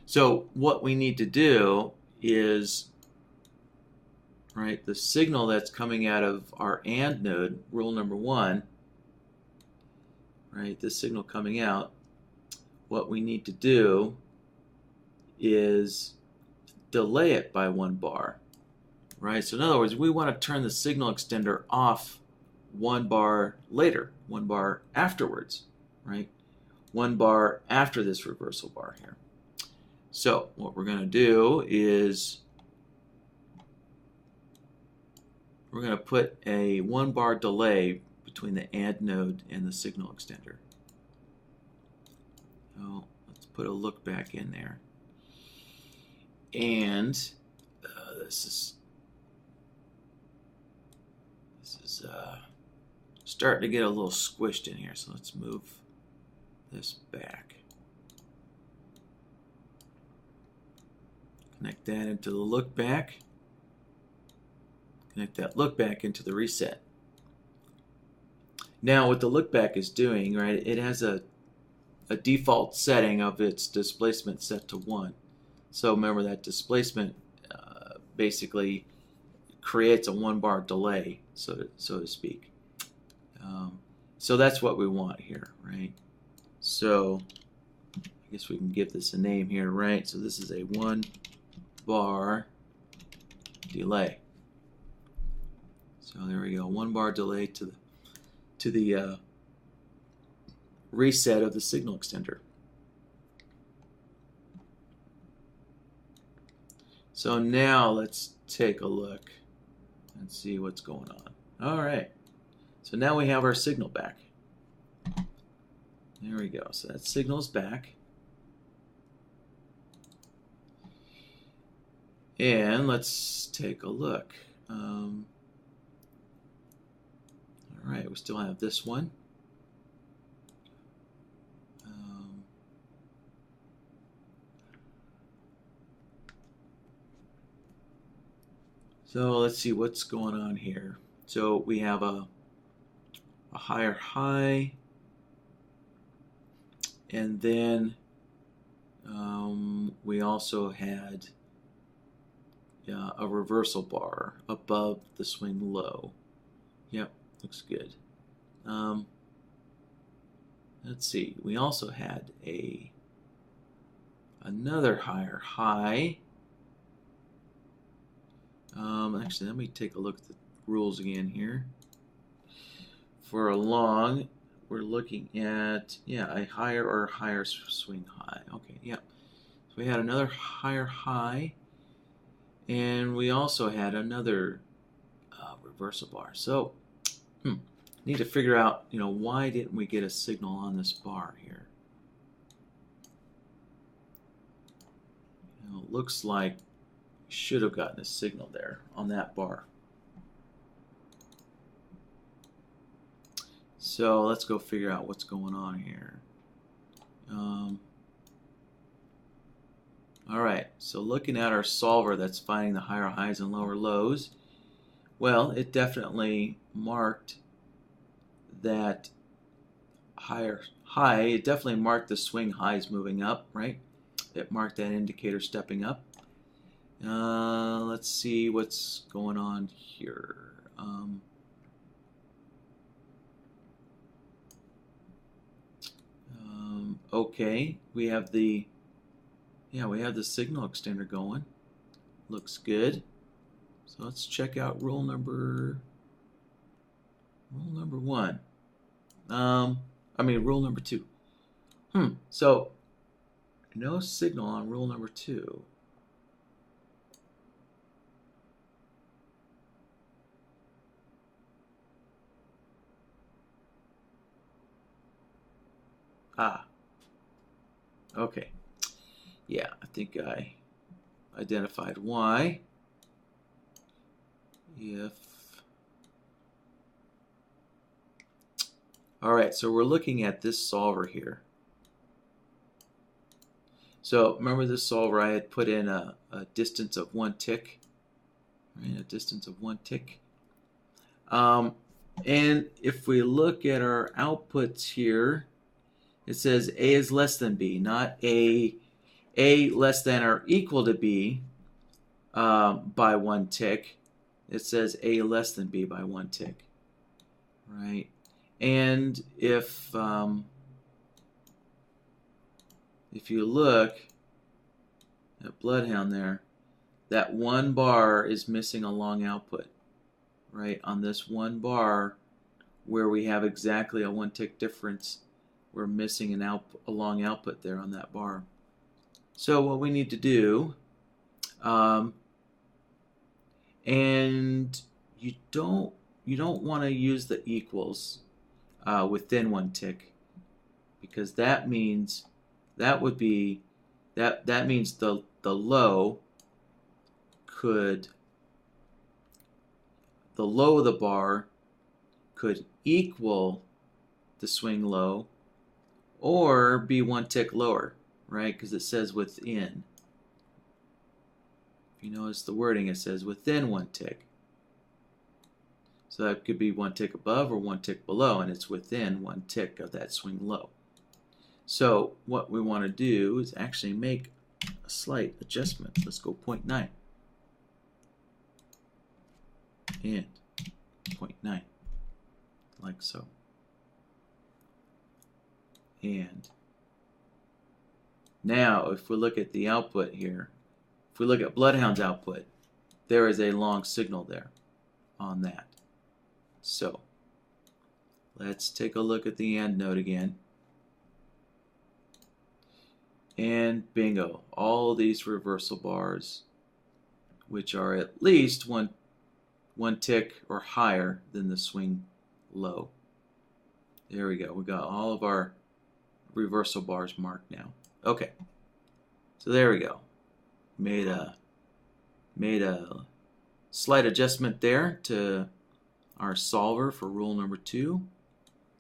so what we need to do is, right, the signal that's coming out of our AND node, rule number 1, right, this signal coming out, what we need to do is delay it by 1 bar, right? So in other words, we want to turn the signal extender off 1 bar later, 1 bar afterwards, right? 1 bar after this reversal bar here. So what we're going to do is we're going to put a 1 bar delay between the AND node and the signal extender. So let's put a look back in there. And this is starting to get a little squished in here. So let's move this back. Connect that into the look back. Connect that look back into the reset. Now what the look back is doing, right, it has a default setting of its displacement set to 1. So remember that displacement basically creates a 1 bar delay, so to speak. So that's what we want here, right? So I guess we can give this a name here, right? So this is a 1 bar delay. So there we go, 1 bar delay to the reset of the signal extender. So now let's take a look and see what's going on. All right, so now we have our signal back. There we go, so that signal's back. And let's take a look. All right, we still have this one. So let's see what's going on here. So we have a higher high, and then we also had a reversal bar above the swing low. Yep, looks good. Let's see, we also had another higher high. Actually, let me take a look at the rules again here. For a long, we're looking at, yeah, a higher or higher swing high. Okay, yeah. So we had another higher high, and we also had another reversal bar. So, need to figure out, why didn't we get a signal on this bar here? Looks like we should have gotten a signal there on that bar. So let's go figure out what's going on here. All right, so looking at our solver that's finding the higher highs and lower lows, well, it definitely marked that higher high. It definitely marked the swing highs moving up, right? It marked that indicator stepping up. Let's see what's going on here. Okay, we have the signal extender going. Looks good. So let's check out rule number 1. Rule number 2. So no signal on rule number 2. Okay. Yeah, I think I identified why. Alright, so we're looking at this solver here. So remember this solver, I had put in a distance of 1 tick. Right, a distance of 1 tick. And if we look at our outputs here, it says A is less than B, not A less than or equal to B by 1 tick. It says A less than B by 1 tick, right? And if you look at BloodHound there, that 1 bar is missing a long output, right? On this 1 bar where we have exactly a 1 tick difference, we're missing a long output there on that bar. So what we need to do, and you don't want to use the equals within 1 tick, because that means that means the low of the bar could equal the swing low or be 1 tick lower, right? Because it says within. If you notice the wording, it says within 1 tick. So that could be 1 tick above or 1 tick below, and it's within 1 tick of that swing low. So what we want to do is actually make a slight adjustment. Let's go 0.9 and 0.9, like so. And now if we look at the output here, if we look at BloodHound's output, there is a long signal there on that. So let's take a look at the AND node again. And bingo, all these reversal bars, which are at least one tick or higher than the swing low. There we go. We got all of our reversal bars marked now. Okay, so there we go. Made a slight adjustment there to our solver for rule number 2.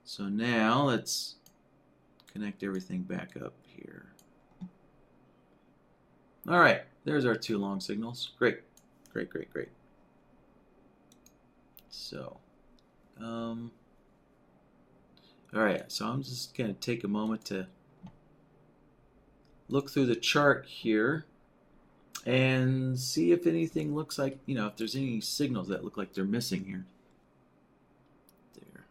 So now let's connect everything back up here. All right, there's our 2 long signals. Great, great, great, great. So, all right, so I'm just going to take a moment to look through the chart here and see if anything looks like, if there's any signals that look like they're missing here. There.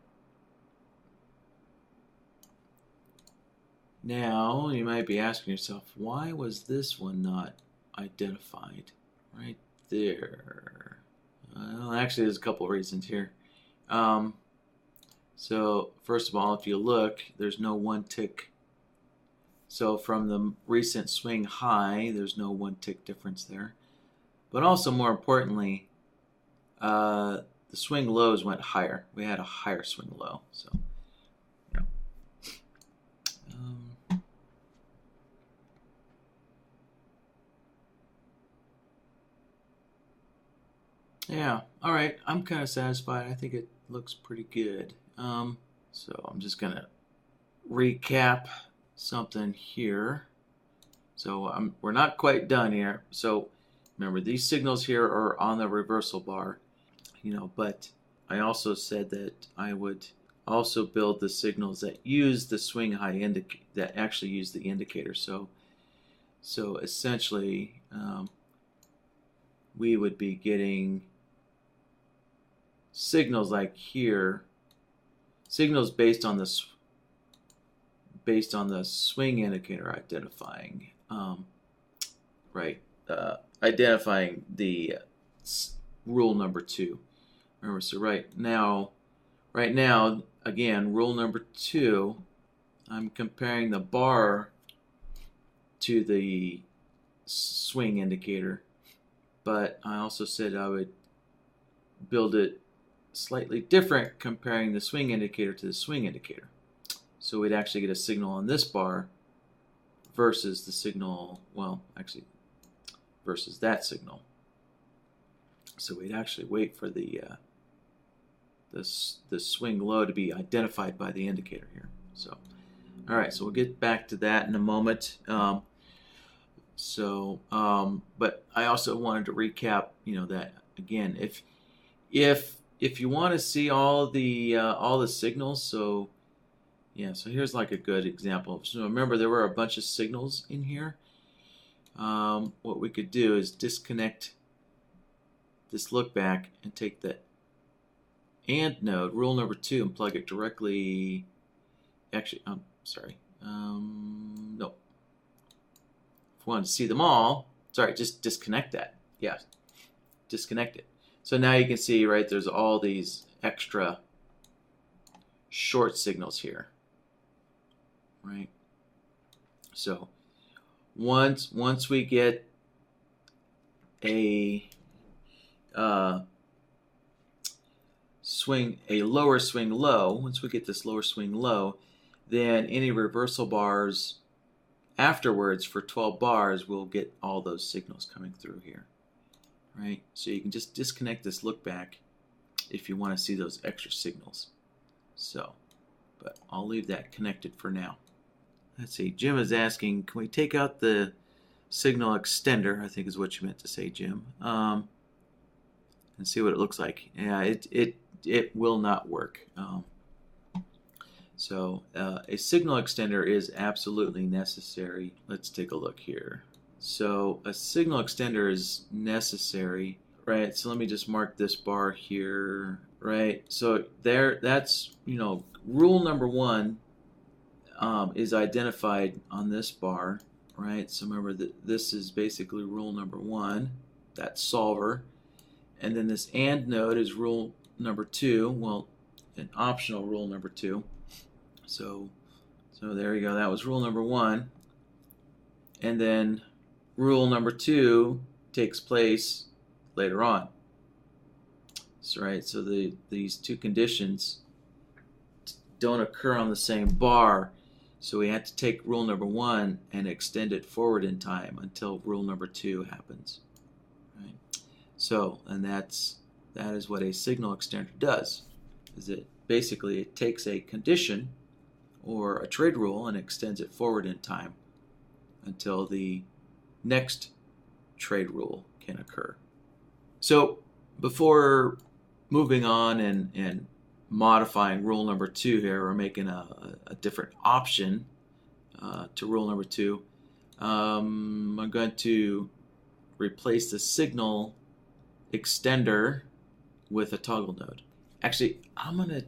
Now, you might be asking yourself, why was this one not identified? Right there. Well, actually, there's a couple of reasons here. So, first of all, if you look, there's no 1 tick. So, from the recent swing high, there's no 1 tick difference there. But also, more importantly, the swing lows went higher. We had a higher swing low. So, yeah. Yeah, all right, I'm kind of satisfied. I think it looks pretty good. So I'm just going to recap something here. So we're not quite done here. So remember, these signals here are on the reversal bar, but I also said that I would also build the signals that use the swing high that actually use the indicator. So essentially, we would be getting signals like here, signals based on the swing indicator identifying, identifying the rule number 2. Remember, so right now, again, rule number 2, I'm comparing the bar to the swing indicator, but I also said I would build it slightly different, comparing the swing indicator to the swing indicator. So we'd actually get a signal on this bar versus the signal, versus that signal. So we'd actually wait for the the swing low to be identified by the indicator here. So, all right, so we'll get back to that in a moment. But I also wanted to recap, that again, if you want to see all the signals, so here's like a good example. So remember, there were a bunch of signals in here. What we could do is disconnect this look back and take the AND node, rule number 2, and plug it directly. Actually, I'm sorry. No. If we wanted to see them all, just disconnect that. Yeah, disconnect it. So now you can see, right, there's all these extra short signals here, right? So once we get a lower swing low, once we get this lower swing low, then any reversal bars afterwards for 12 bars will get all those signals coming through here, right? So you can just disconnect this look back if you want to see those extra signals. So, but I'll leave that connected for now. Let's see, Jim is asking, can we take out the signal extender, I think is what you meant to say, Jim, and see what it looks like. Yeah, it will not work. So a signal extender is absolutely necessary. Let's take a look here. So a signal extender is necessary, right? So let me just mark this bar here, right? So that's, rule number 1 is identified on this bar, right? So remember that this is basically rule number 1, that solver. And then this AND node is rule number 2, well, an optional rule number 2. So there you go, that was rule number 1. And then rule number 2 takes place later on. So, right, so these two conditions don't occur on the same bar. So we have to take rule number 1 and extend it forward in time until rule number 2 happens. Right? So, and that is what a signal extender does. Is it takes a condition or a trade rule and extends it forward in time until the next trade rule can occur. So before moving on and modifying rule number 2 here, or making a different option to rule number 2, I'm going to replace the signal extender with a toggle node. Actually, I'm gonna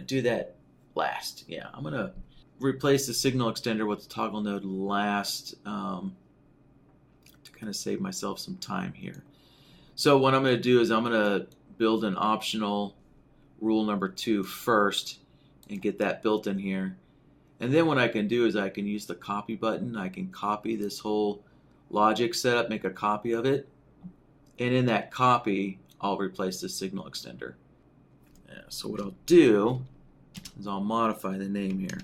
do that last. Yeah, I'm gonna replace the signal extender with the toggle node last to kind of save myself some time here. So what I'm going to do is I'm going to build an optional rule number 2 first and get that built in here. And then what I can do is I can use the copy button. I can copy this whole logic setup, make a copy of it. And in that copy, I'll replace the signal extender. Yeah, so what I'll do is I'll modify the name here.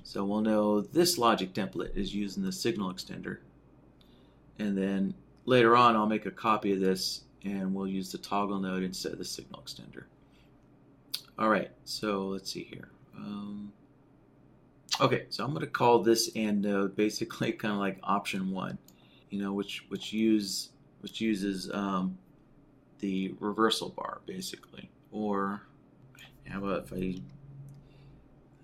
So we'll know this logic template is using the signal extender. And then later on, I'll make a copy of this and we'll use the toggle node instead of the signal extender. All right, so let's see here. Okay, so I'm going to call this AND node basically kind of like option 1, which uses the reversal bar basically. Or how about if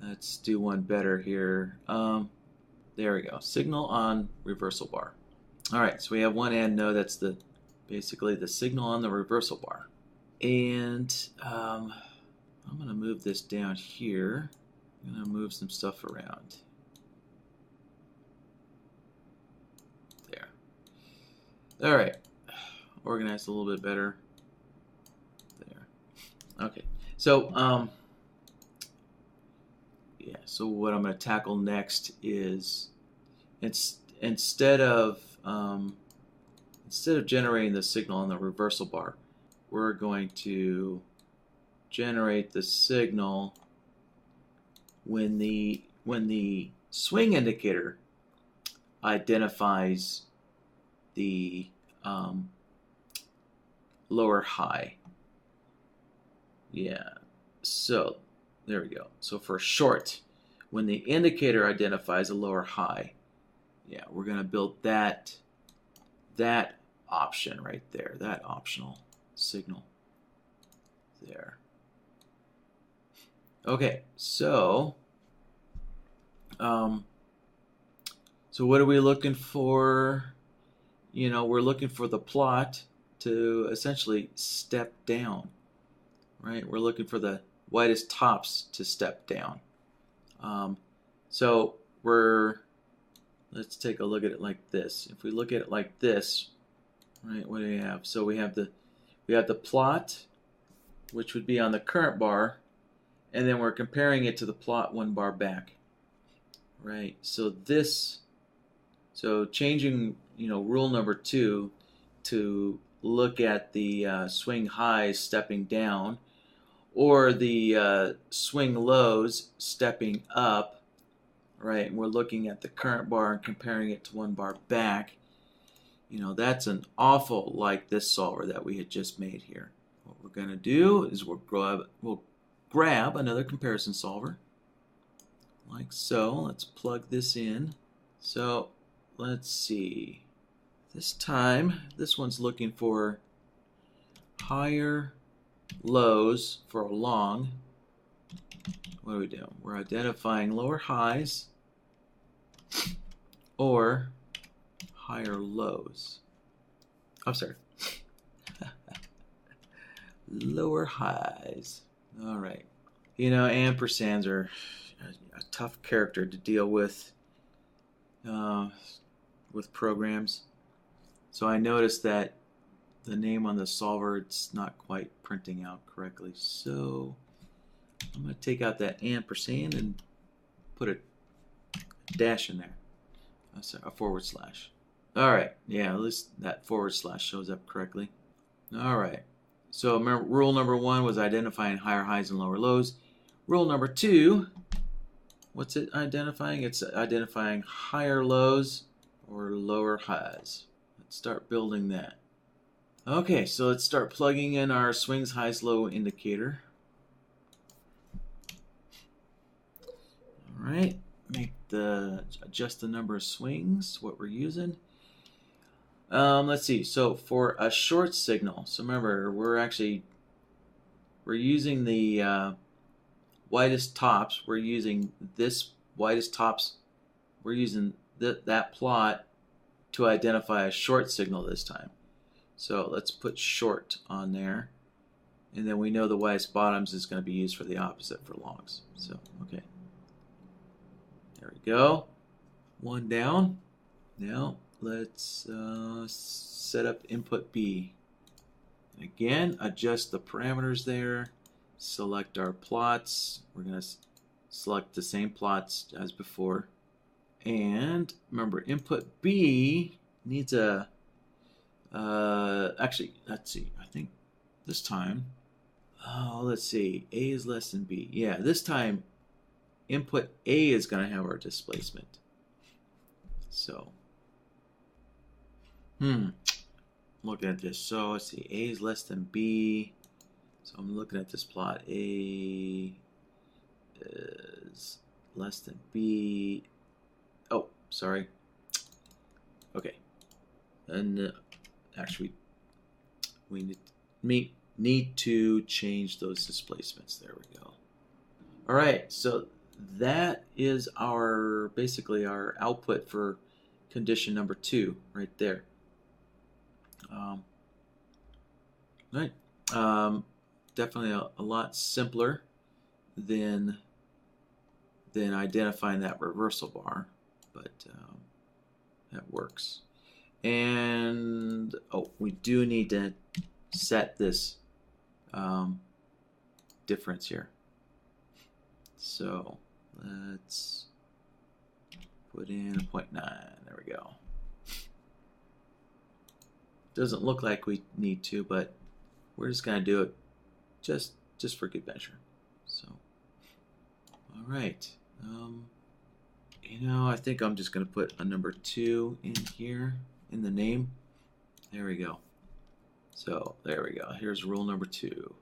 let's do one better here. There we go. Signal on reversal bar. All right, so we have one AND node. That's basically the signal on the reversal bar. And I'm going to move this down here. I'm going to move some stuff around. There. All right. Organize a little bit better. There. Okay. So, yeah, so what I'm going to tackle next is instead of generating the signal on the reversal bar, we're going to generate the signal when the swing indicator identifies the lower high. Yeah, so there we go. So for short, when the indicator identifies a lower high, yeah, we're going to build that option right there, that optional signal there. Okay, so what are we looking for? You know, we're looking for the plot to essentially step down, right? We're looking for the widest tops to step down. So let's take a look at it like this. If we look at it like this, right, what do we have? So we have the plot, which would be on the current bar, and then we're comparing it to the plot one bar back, right? So changing, rule number 2 to look at the swing highs stepping down, or the swing lows stepping up, right? And we're looking at the current bar and comparing it to one bar back. That's an awful like this solver that we had just made here. What we're going to do is we'll grab another comparison solver, like so. Let's plug this in. So let's see. This time, this one's looking for higher lows for a long. What are we doing? We're identifying lower highs or higher lows. I'm sorry. Lower highs. All right. Ampersands are a tough character to deal with programs. So I noticed that the name on the solver, it's not quite printing out correctly. So I'm going to take out that ampersand and put a dash in there. A forward slash. All right. Yeah, at least that forward slash shows up correctly. All right. So remember, rule number 1 was identifying higher highs and lower lows. Rule number 2, what's it identifying? It's identifying higher lows or lower highs. Let's start building that. Okay, so let's start plugging in our swings highs low indicator. All right, adjust the number of swings, what we're using. Let's see. So for a short signal, so remember we're using the widest tops. We're using this widest tops. We're using that plot to identify a short signal this time. So let's put short on there, and then we know the widest bottoms is going to be used for the opposite for longs. So okay, there we go. One down. Now let's set up input B. Again, adjust the parameters there. Select our plots. We're going to select the same plots as before. And remember, input B needs a... actually, let's see. I think this time... Oh, let's see. A is less than B. Yeah, this time input A is going to have our displacement. So... looking at this. So let's see. A is less than B. So I'm looking at this plot. A is less than B. Oh, sorry. Okay. And actually, we need to change those displacements. There we go. All right. So that is basically our output for condition number 2 right there. Right. Definitely a lot simpler than identifying that reversal bar, but that works. And we do need to set this difference here. So let's put in a 0.9. There we go. Doesn't look like we need to, but we're just going to do it just for good measure. So, all right. I think I'm just going to put a number 2 in here in the name. There we go. So there we go. Here's rule number 2.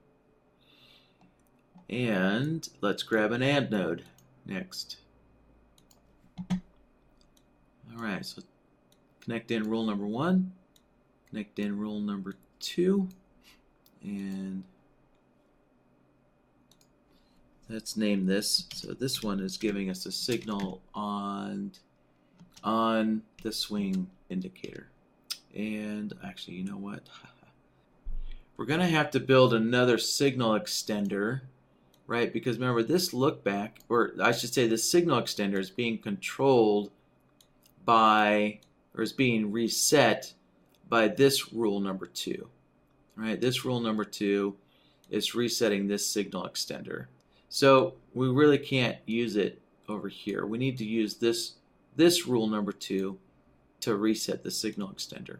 And let's grab an AND node next. All right, so connect in rule number 1, connect in rule number 2, and let's name this. So this one is giving us a signal on the swing indicator. And actually, you know what? We're going to have to build another signal extender, right? Because remember, this lookback, or I should say the signal extender, is being controlled by, or is being reset by this rule number 2, right? This rule number 2 is resetting this signal extender. So we really can't use it over here. We need to use this rule number 2 to reset the signal extender.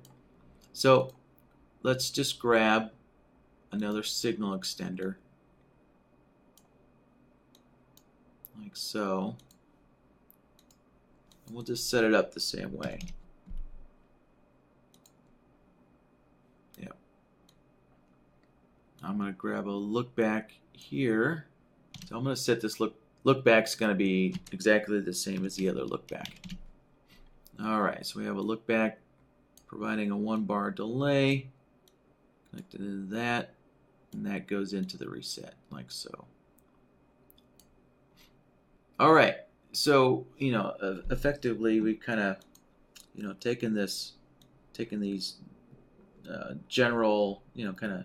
So let's just grab another signal extender, like so. And we'll just set it up the same way. Yeah. I'm going to grab a look back here. So I'm going to set this look back is going to be exactly the same as the other look back. All right, so we have a look back providing a 1 bar delay connected into that, and that goes into the reset like so. All right, so effectively we kind of taken these general kind of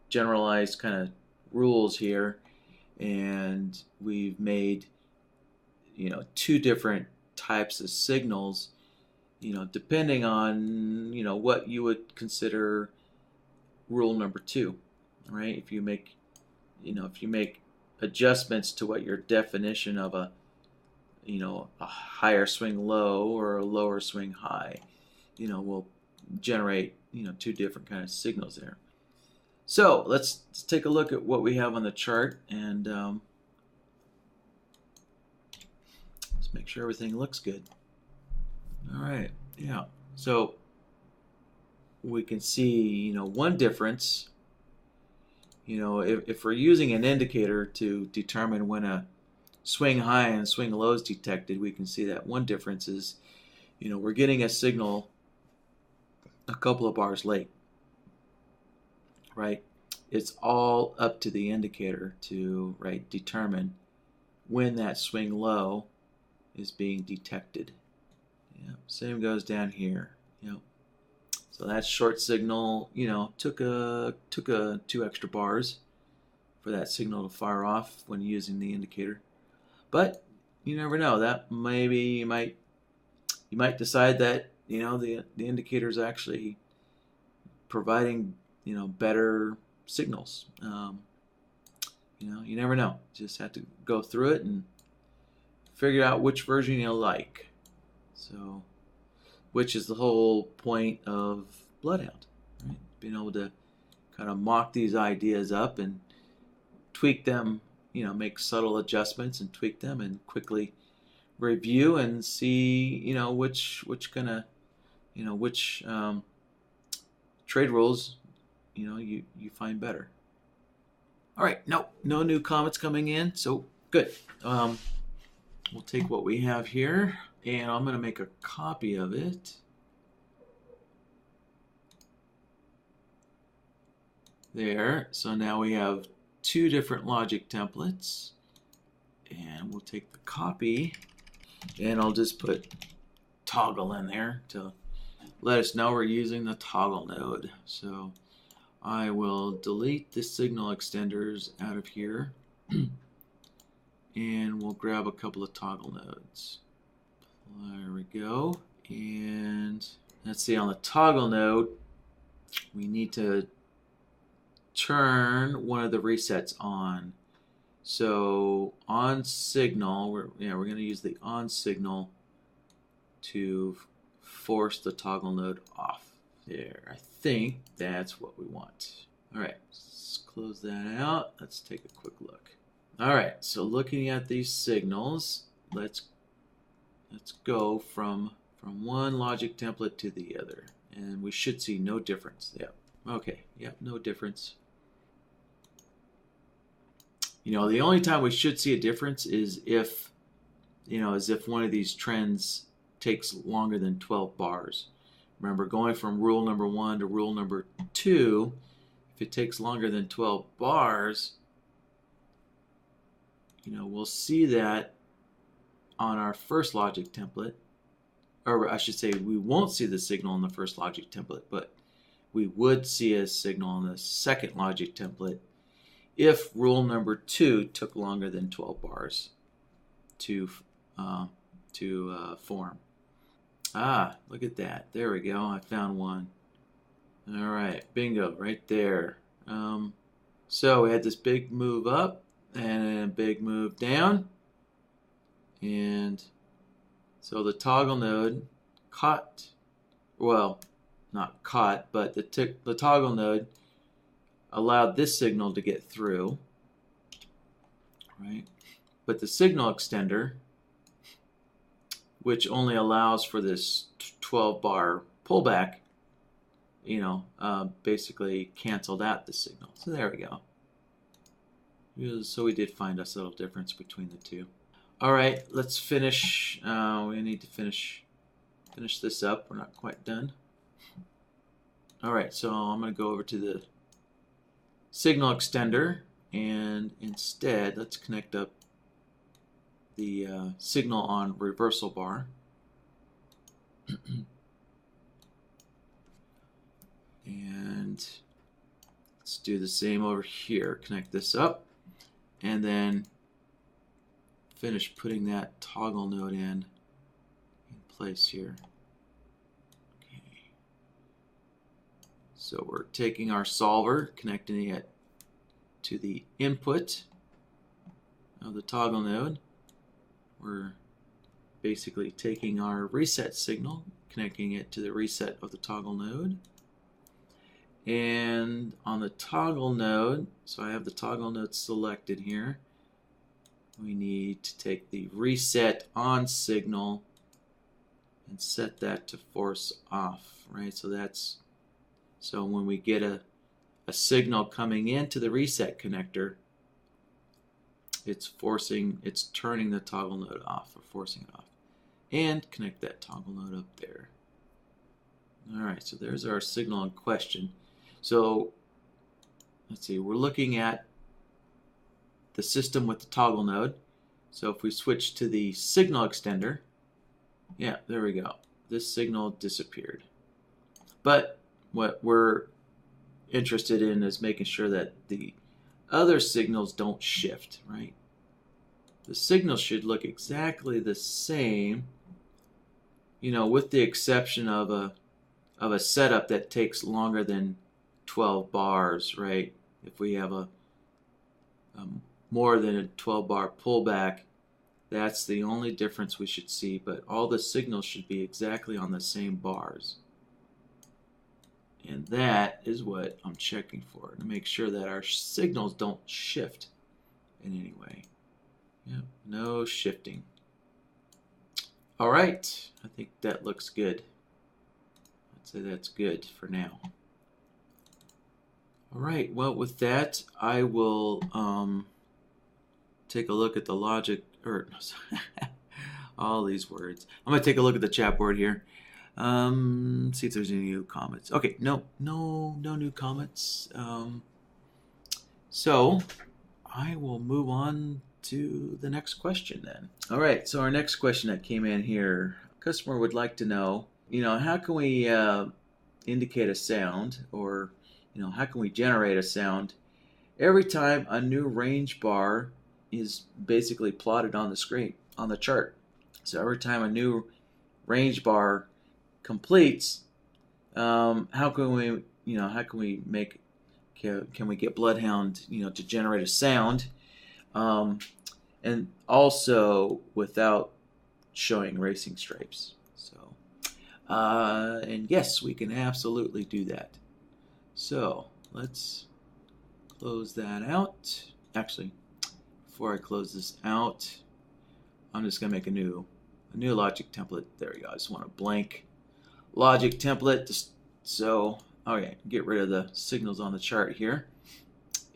generalized kind of rules here, and we've made 2 different types of signals, depending on what you would consider rule number 2, right? If you make adjustments to what your definition of a higher swing low or a lower swing high will generate 2 different kind of signals there. So let's take a look at what we have on the chart, and let's make sure everything looks good. All right, yeah. So we can see one difference. If we're using an indicator to determine when a swing high and swing low is detected, we can see that one difference is we're getting a signal a couple of bars late, right? It's all up to the indicator to determine when that swing low is being detected. Yeah, same goes down here. Yep. So that short signal, took 2 extra bars for that signal to fire off when using the indicator. But you never know. That maybe you might decide that the indicator is actually providing better signals. You never know. You just have to go through it and figure out which version you like. So, which is the whole point of BloodHound, right? Being able to kind of mock these ideas up and tweak them, make subtle adjustments and tweak them, and quickly review and see, which kind of, which trade rules, you find better. All right, no new comments coming in, so good. We'll take what we have here, and I'm going to make a copy of it. There, so now we have 2 different logic templates, and we'll take the copy, and I'll just put toggle in there to let us know we're using the toggle node. So I will delete the signal extenders out of here, and we'll grab a couple of toggle nodes. There we go. And let's see, on the toggle node, we need to turn one of the resets on. So on signal, we're going to use the on signal to force the toggle node off. There, I think that's what we want. All right, let's close that out. Let's take a quick look. All right, so looking at these signals, let's go from one logic template to the other, and we should see no difference. Yeah. Okay, yep, no difference. You know, the only time we should see a difference is if, you know, as if one of these trends takes longer than 12 bars. Remember, going from rule number 1 to rule number 2, if it takes longer than 12 bars, you know, we'll see that on our first logic template. Or I should say, we won't see the signal in the first logic template, but we would see a signal in the second logic template if rule number 2 took longer than 12 bars to form. Ah, look at that. There we go. I found one. All right, bingo, right there. So we had this big move up and a big move down. And so the toggle node caught, well, not caught, but the toggle node allowed this signal to get through, right? But the signal extender, which only allows for this 12 bar pullback, you know, basically canceled out the signal. So there we go. So we did find a subtle difference between the two. All right, let's finish. We need to finish this up. We're not quite done. All right, so I'm going to go over to the signal extender, and instead, let's connect up the signal on reversal bar. And let's do the same over here. Connect this up, and then finish putting that toggle node in place here. Okay. So we're taking our solver, connecting it to the input of the toggle node. We're basically taking our reset signal, connecting it to the reset of the toggle node. And on the toggle node, so I have the toggle node selected here, we need to take the reset on signal and set that to force off, right? So when we get a signal coming into the reset connector, it's turning the toggle node off, or forcing it off. And connect that toggle node up there. All right, so there's our signal in question. So let's see, we're looking at the system with the toggle node. So if we switch to the signal extender, yeah, there we go. This signal disappeared. But what we're interested in is making sure that the other signals don't shift, right? The signal should look exactly the same, you know, with the exception of a setup that takes longer than 12 bars, right? If we have a more than a 12 bar pullback, that's the only difference we should see, but all the signals should be exactly on the same bars. And that is what I'm checking for, to make sure that our signals don't shift in any way. Yep, no shifting. All right, I think that looks good. I'd say that's good for now. All right, well, with that, I will take a look at the logic, or all these words. I'm going to take a look at the chat board here. See if there's any new comments. Okay, no new comments. So I will move on to the next question then. All right, so our next question that came in here, customer would like to know, you know, how can we indicate a sound, or, you know, how can we generate a sound every time a new range bar is basically plotted on the screen, on the chart. So every time a new range bar completes, how can we get BloodHound, you know, to generate a sound, and also without showing racing stripes. So, and yes, we can absolutely do that. So let's close that out. Actually, before I close this out, I'm just gonna make a new logic template. There we go. I just want a blank logic template, just so Okay, get rid of the signals on the chart here.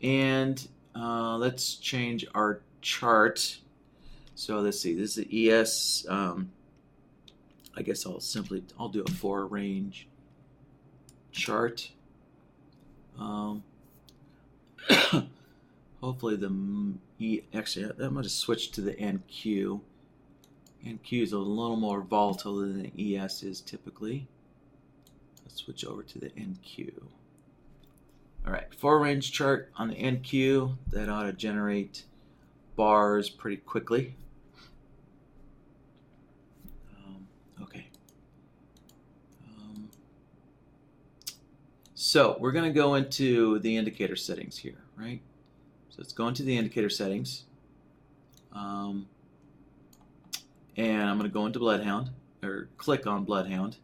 And let's change our chart. So let's see, this is the ES. I guess I'll do a 4 range chart. Hopefully actually I'm going to switch to the NQ. NQ is a little more volatile than the ES is typically. Let's switch over to the NQ. All right, 4 range chart on the NQ. That ought to generate bars pretty quickly. Okay. So we're going to go into the indicator settings here, right? So let's go into the indicator settings. And I'm going to go into BloodHound, or click on BloodHound.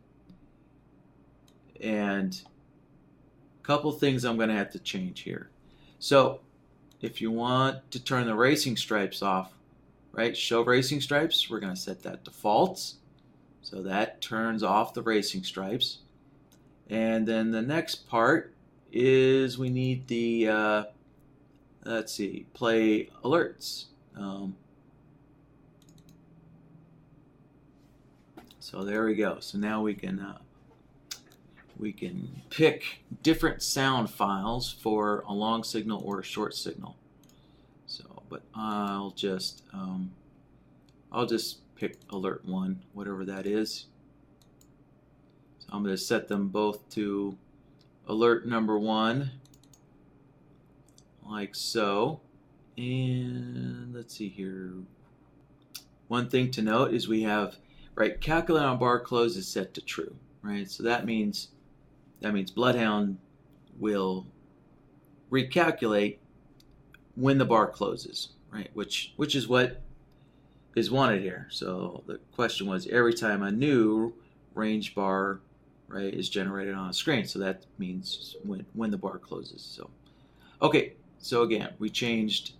And a couple things I'm going to have to change here. So if you want to turn the racing stripes off, right, show racing stripes, we're going to set that to false. So that turns off the racing stripes. And then the next part is we need the, let's see, play alerts. So there we go. So now we can pick different sound files for a long signal or a short signal. So, but I'll just pick alert 1, whatever that is. So I'm going to set them both to alert number 1, like so. And let's see here. One thing to note is we have, right, calculate on bar close is set to true, right? So that means BloodHound will recalculate when the bar closes, right? Which is what is wanted here. So the question was, every time a new range bar, right, is generated on a screen. So that means when the bar closes. So okay, so again, we changed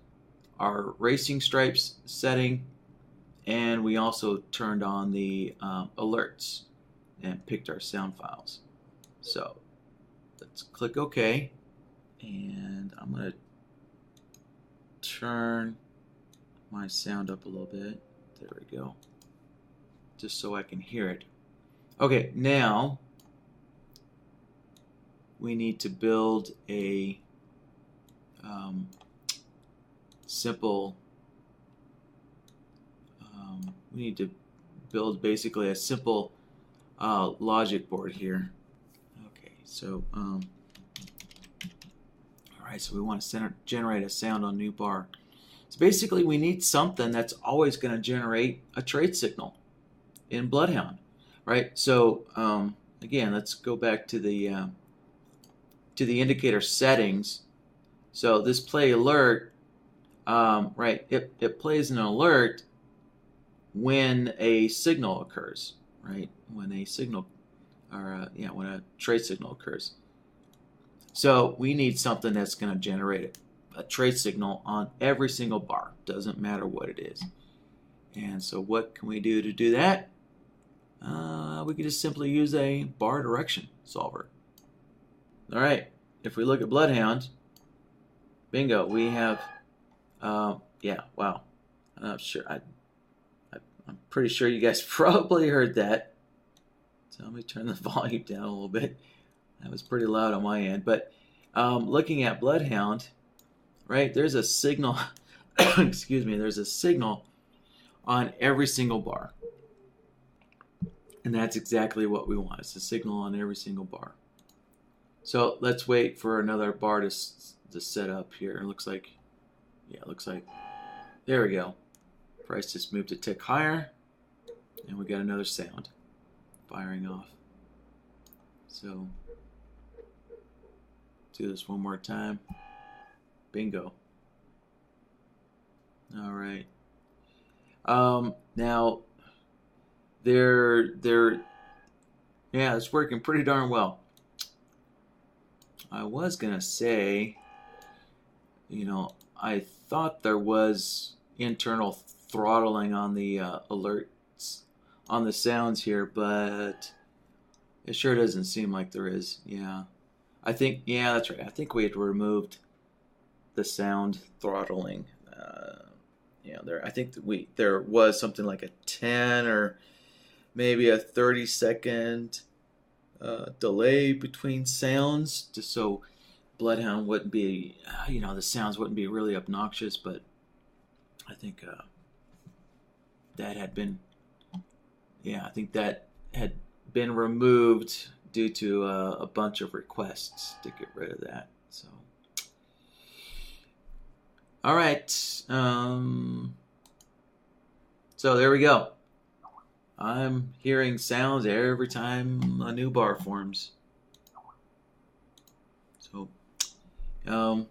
our racing stripes setting, and we also turned on the alerts and picked our sound files. So let's click OK, and I'm going to turn my sound up a little bit. There we go, just so I can hear it. Okay, now we need to build a simple, we need to build basically a simple logic board here. Okay, so all right, so we want to generate a sound on new bar. So basically we need something that's always going to generate a trade signal in BloodHound, right? So again, let's go back to the indicator settings. So this play alert, right, it plays an alert when a signal occurs, right? When a signal, or when a trade signal occurs. So we need something that's going to generate a trade signal on every single bar. Doesn't matter what it is. And so what can we do to do that? We can just simply use a bar direction solver. All right. If we look at BloodHound, bingo, we have, yeah, wow. I'm sure, I'm pretty sure you guys probably heard that. So let me turn the volume down a little bit. That was pretty loud on my end. But looking at BloodHound, right, there's a signal, excuse me, there's a signal on every single bar. And that's exactly what we want. It's a signal on every single bar. So let's wait for another bar to set up here. It looks like, yeah, it looks like, there we go. Price just moved a tick higher, and we got another sound firing off. So do this one more time. Bingo. All right. Now yeah, it's working pretty darn well. I was gonna say, I thought there was internal throttling on the alerts on the sounds here, but it sure doesn't seem like there is. Yeah. I think, yeah, that's right. I think we had removed the sound throttling. Yeah, I think there was something like a 10 or maybe a 30-second delay between sounds, just so BloodHound wouldn't be, the sounds wouldn't be really obnoxious. But I think that had been, I think that had been removed due to a bunch of requests to get rid of that. So, all right. So there we go. I'm hearing sounds every time a new bar forms. So, all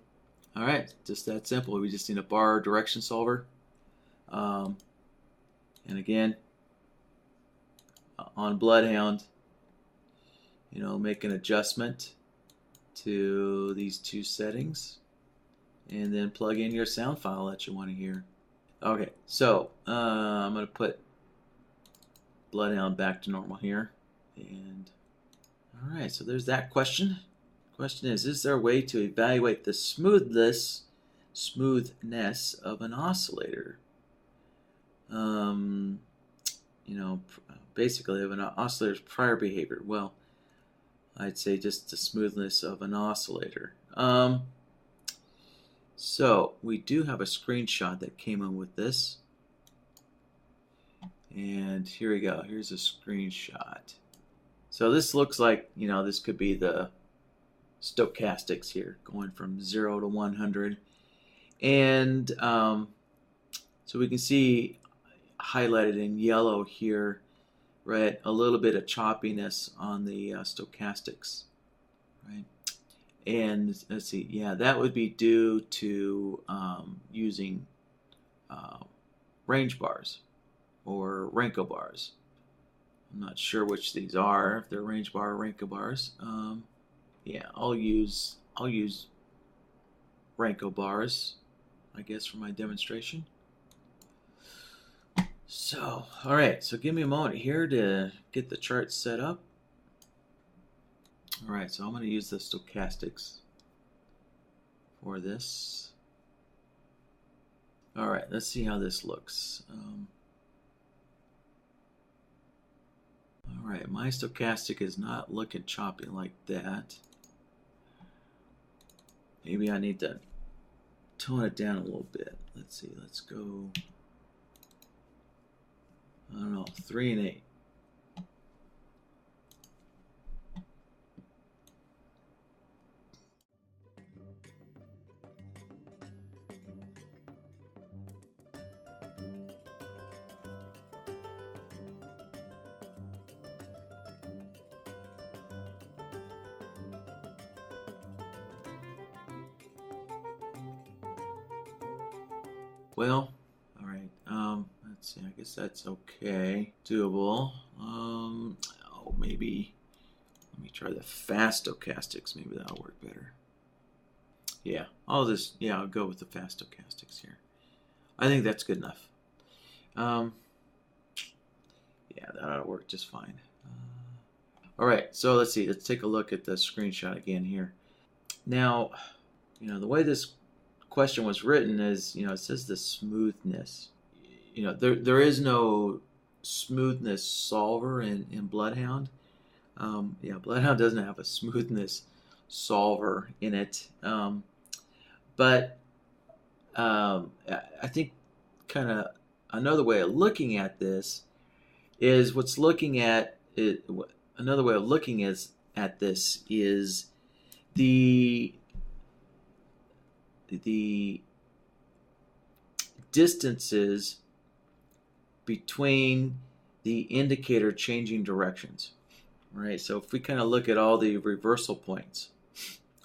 right, just that simple. We just need a bar direction solver. And again, on BloodHound, make an adjustment to these two settings, and then plug in your sound file that you want to hear. Okay, so I'm going to put BloodHound back to normal here. And all right, so there's that question. Question is there a way to evaluate the smoothness of an oscillator? Basically of an oscillator's prior behavior. Well, I'd say just the smoothness of an oscillator. So we do have a screenshot that came in with this. And here we go. Here's a screenshot. So this looks like, this could be the stochastics here, going from 0 to 100. And so we can see highlighted in yellow here, right, a little bit of choppiness on the stochastics, right? And let's see, yeah, that would be due to using range bars or Renko bars. I'm not sure which these are, if they're range bar or Renko bars. Yeah, I'll use Renko bars, I guess, for my demonstration. So, all right, so give me a moment here to get the chart set up. All right, so I'm going to use the stochastics for this. All right, let's see how this looks. All right, my stochastic is not looking choppy like that. Maybe I need to tone it down a little bit. Let's see, let's go, I don't know, 3 and 8. Well, all right. Let's see. I guess that's okay, doable. Maybe let me try the fast stochastics. Maybe that'll work better. Yeah, I'll go with the fast stochastics here. I think that's good enough. Yeah, that ought to work just fine. All right, so let's see. Let's take a look at the screenshot again here. Now, the way this question was written is, it says the smoothness. There is no smoothness solver in BloodHound. BloodHound doesn't have a smoothness solver in it. But I think kind of another way of looking at this is another way of looking at this is the distances between the indicator changing directions, right? So if we kind of look at all the reversal points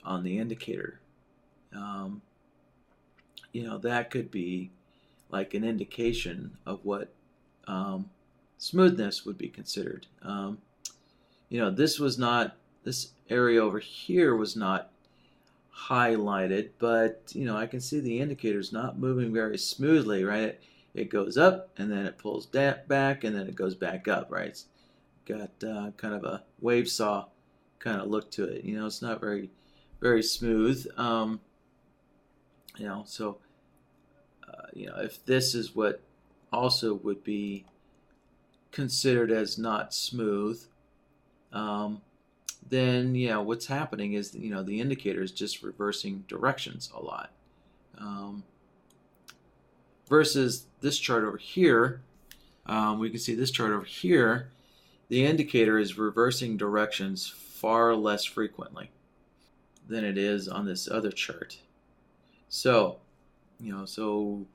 on the indicator, that could be like an indication of what smoothness would be considered. This area over here was not highlighted, but I can see the indicator's not moving very smoothly, right? It goes up and then it pulls back and then it goes back up, right? It's got kind of a wave saw kind of look to it. It's not very very smooth. So if this is what also would be considered as not smooth, then what's happening is the indicator is just reversing directions a lot. Versus this chart over here, we can see this chart over here, the indicator is reversing directions far less frequently than it is on this other chart. So, so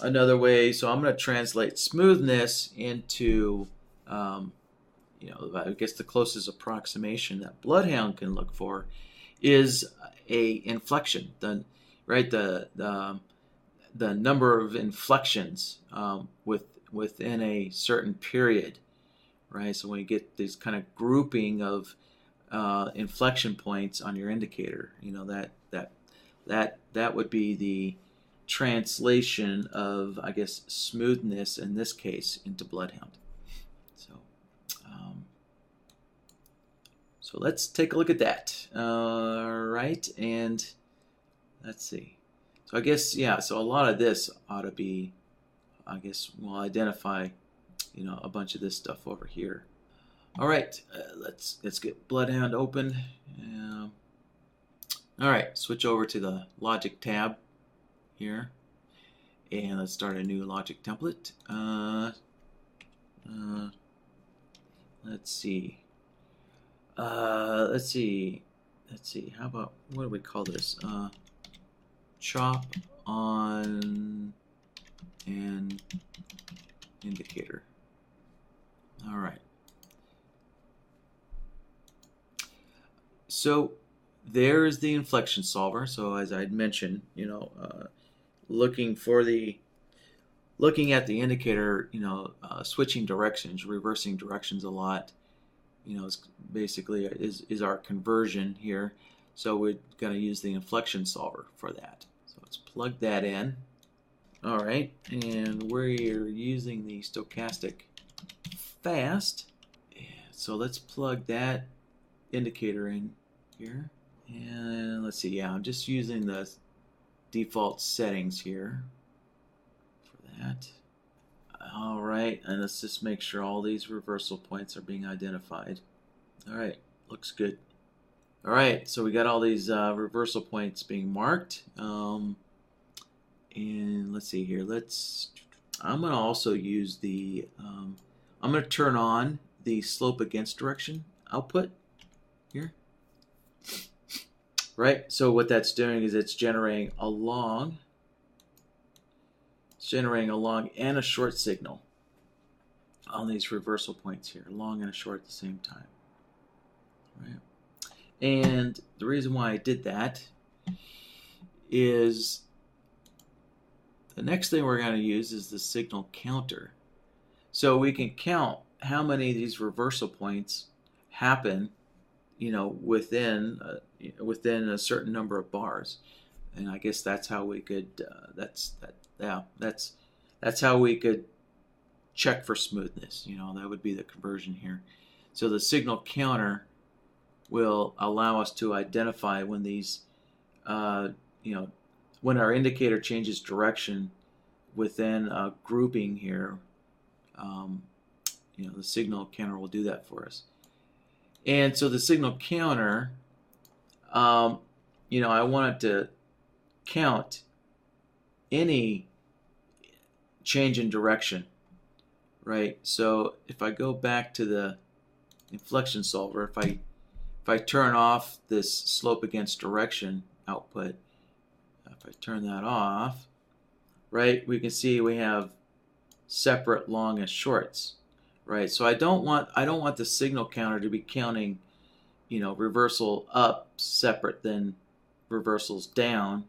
another way, so I'm going to translate smoothness into, I guess the closest approximation that BloodHound can look for is a inflection. The number of inflections within a certain period, right? So when you get this kind of grouping of inflection points on your indicator, that would be the translation of, I guess, smoothness in this case into BloodHound. So let's take a look at that. All right, and let's see. So I guess, so a lot of this ought to be, I guess we'll identify, a bunch of this stuff over here. All right, let's get BloodHound open. All right, switch over to the Logic tab here, and let's start a new Logic template. Let's see. Let's see. How about, what do we call this? Chop on an indicator. All right. So there's the inflection solver. So as I'd mentioned, looking at the indicator, switching directions, reversing directions a lot, is basically is our conversion here. So we're going to use the inflection solver for that. So let's plug that in. All right, and we're using the stochastic fast. So let's plug that indicator in here. And let's see, I'm just using the default settings here for that. All right, and let's just make sure all these reversal points are being identified. All right, looks good. All right, so we got all these reversal points being marked. And let's see here. I'm going to also use the, I'm going to turn on the slope against direction output here. Right, so what that's doing is it's generating a long and a short signal on these reversal points here, long and a short at the same time. Right. And the reason why I did that is the next thing we're going to use is the signal counter. So we can count how many of these reversal points happen, within a certain number of bars. And I guess that's how we could that's how we could check for smoothness. That would be the conversion here. So the signal counter will allow us to identify when these, when our indicator changes direction within a grouping here. The signal counter will do that for us. And so the signal counter, I want it to count any change in direction, right? So if I go back to the inflection solver, if I turn off this slope against direction output, if I turn that off, right, we can see we have separate long and shorts, right? So I don't want the signal counter to be counting, reversal up separate than reversals down,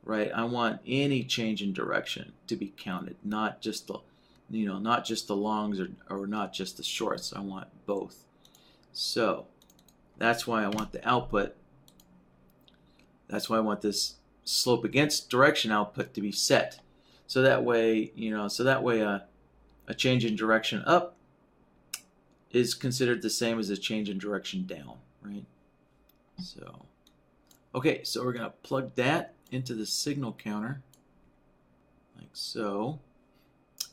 right? I want any change in direction to be counted, not just the longs or not just the shorts. I want both. So that's why I want the output. That's why I want this slope against direction output to be set. So that way, a change in direction up is considered the same as a change in direction down, right? So, okay, so we're going to plug that into the signal counter, like so.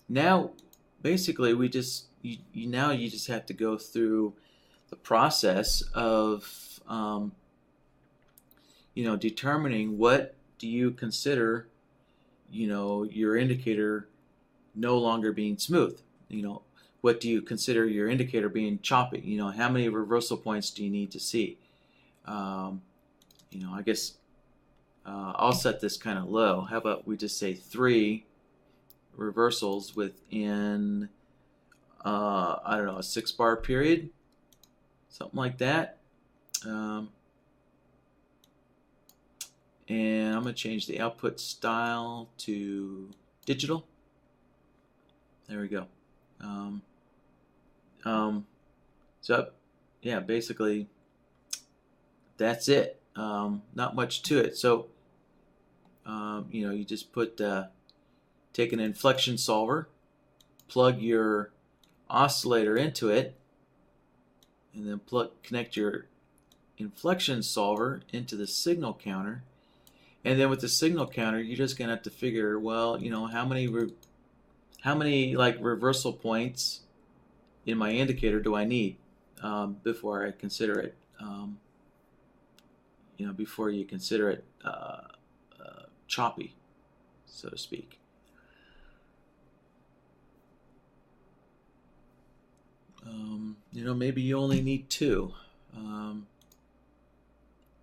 Now, basically, we just now you just have to go through the process of determining what do you consider your indicator no longer being smooth. What do you consider your indicator being choppy? How many reversal points do you need to see? I guess I'll set this kind of low. How about we just say 3 reversals within I don't know, a 6-bar period, something like that. And I'm going to change the output style to digital. There we go. So yeah, basically that's it. Not much to it. So you just take an inflection solver, plug your oscillator into it, and then connect your inflection solver into the signal counter. And then with the signal counter, you're just gonna have to figure, well, how many like reversal points in my indicator do I need before I consider it, before you consider it choppy, so to speak. Maybe you only need 2.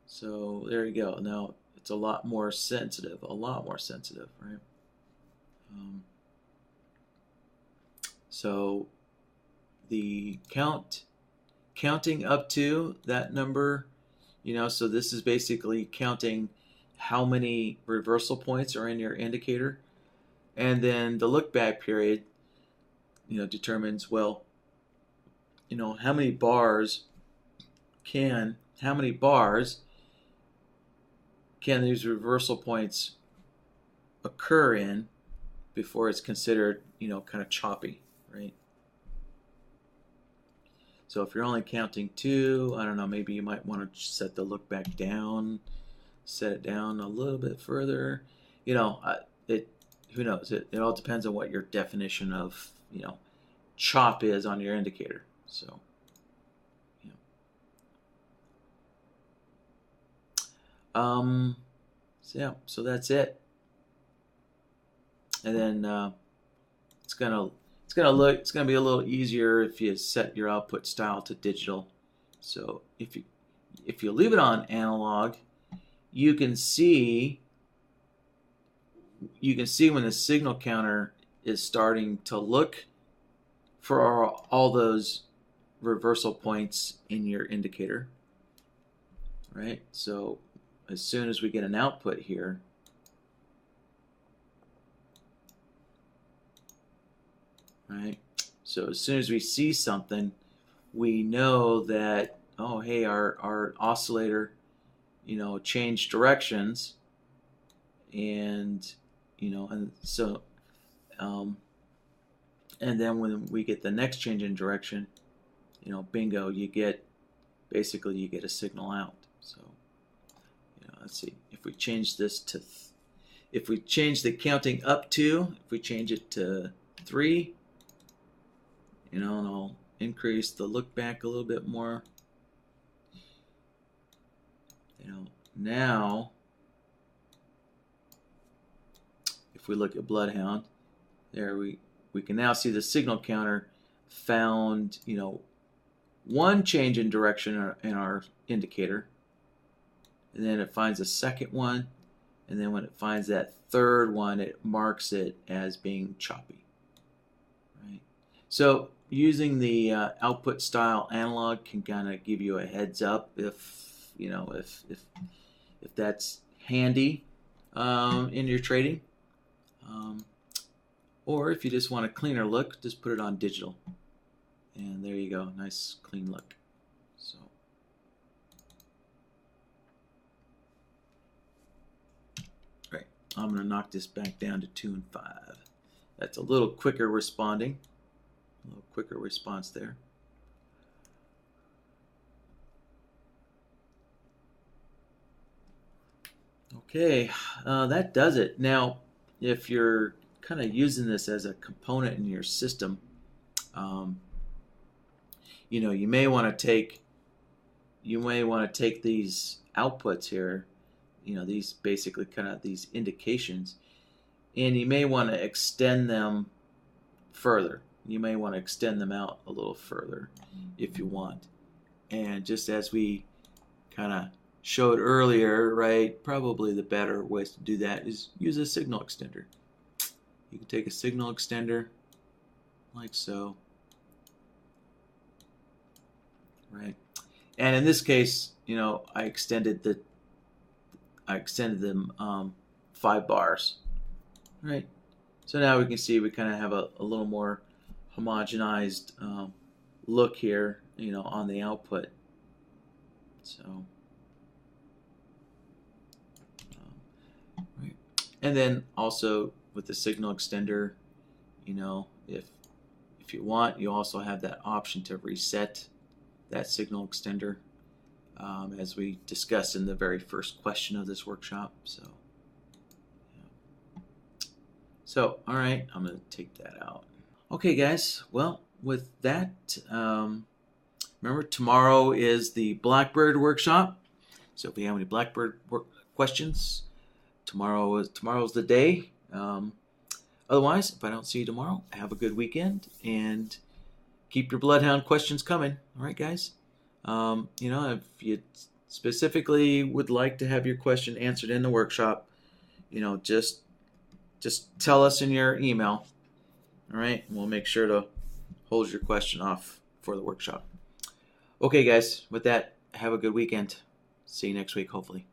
So there you go. Now it's a lot more sensitive, right? So the counting up to that number, so this is basically counting how many reversal points are in your indicator, and then the look back period, determines, well, how many bars can these reversal points occur in before it's considered, kind of choppy, right? So if you're only counting 2, I don't know, maybe you might want to set the look back down, set it down a little bit further. Who knows? It all depends on what your definition of, chop is on your indicator. So, so that's it. And then it's gonna be a little easier if you set your output style to digital. So if you leave it on analog, you can see when the signal counter is starting to look for all those reversal points in your indicator, right? So as soon as we get an output here, right? So as soon as we see something, we know that, oh, hey, our oscillator, changed directions, and and so and then when we get the next change in direction, bingo, you get a signal out. So let's see, if we change this to if we change the counting up to, if we change it to 3, and I'll increase the look back a little bit more. Now if we look at BloodHound, there we can now see the signal counter found, one change in direction in our indicator, and then it finds a second one, and then when it finds that third one, it marks it as being choppy, right? So using the output style analog can kind of give you a heads up if that's handy in your trading, or if you just want a cleaner look, just put it on digital, and there you go, nice clean look. So right, I'm going to knock this back down to 2 and 5. That's a little quicker responding, a little quicker response there. Okay, that does it. Now, if you're kind of using this as a component in your system, um, you may want to take these outputs here, these basically kind of these indications, and you may want to extend them further. You may want to extend them out a little further if you want. And just as we kind of showed earlier, right, probably the better way to do that is use a signal extender. You can take a signal extender like so, right? And in this case, I extended them 5 bars, right? So now we can see we kind of have a little more homogenized look here, on the output. So, right. And then also with the signal extender, if you want, you also have that option to reset that signal extender, as we discussed in the very first question of this workshop. So, all right, I'm going to take that out. Okay, guys. Well, with that, remember tomorrow is the Blackbird workshop. So if you have any Blackbird questions, tomorrow's the day. Otherwise, if I don't see you tomorrow, have a good weekend and keep your BloodHound questions coming. All right, guys. If you specifically would like to have your question answered in the workshop, just tell us in your email. All right, and we'll make sure to hold your question off for the workshop. Okay, guys, with that, have a good weekend. See you next week, hopefully.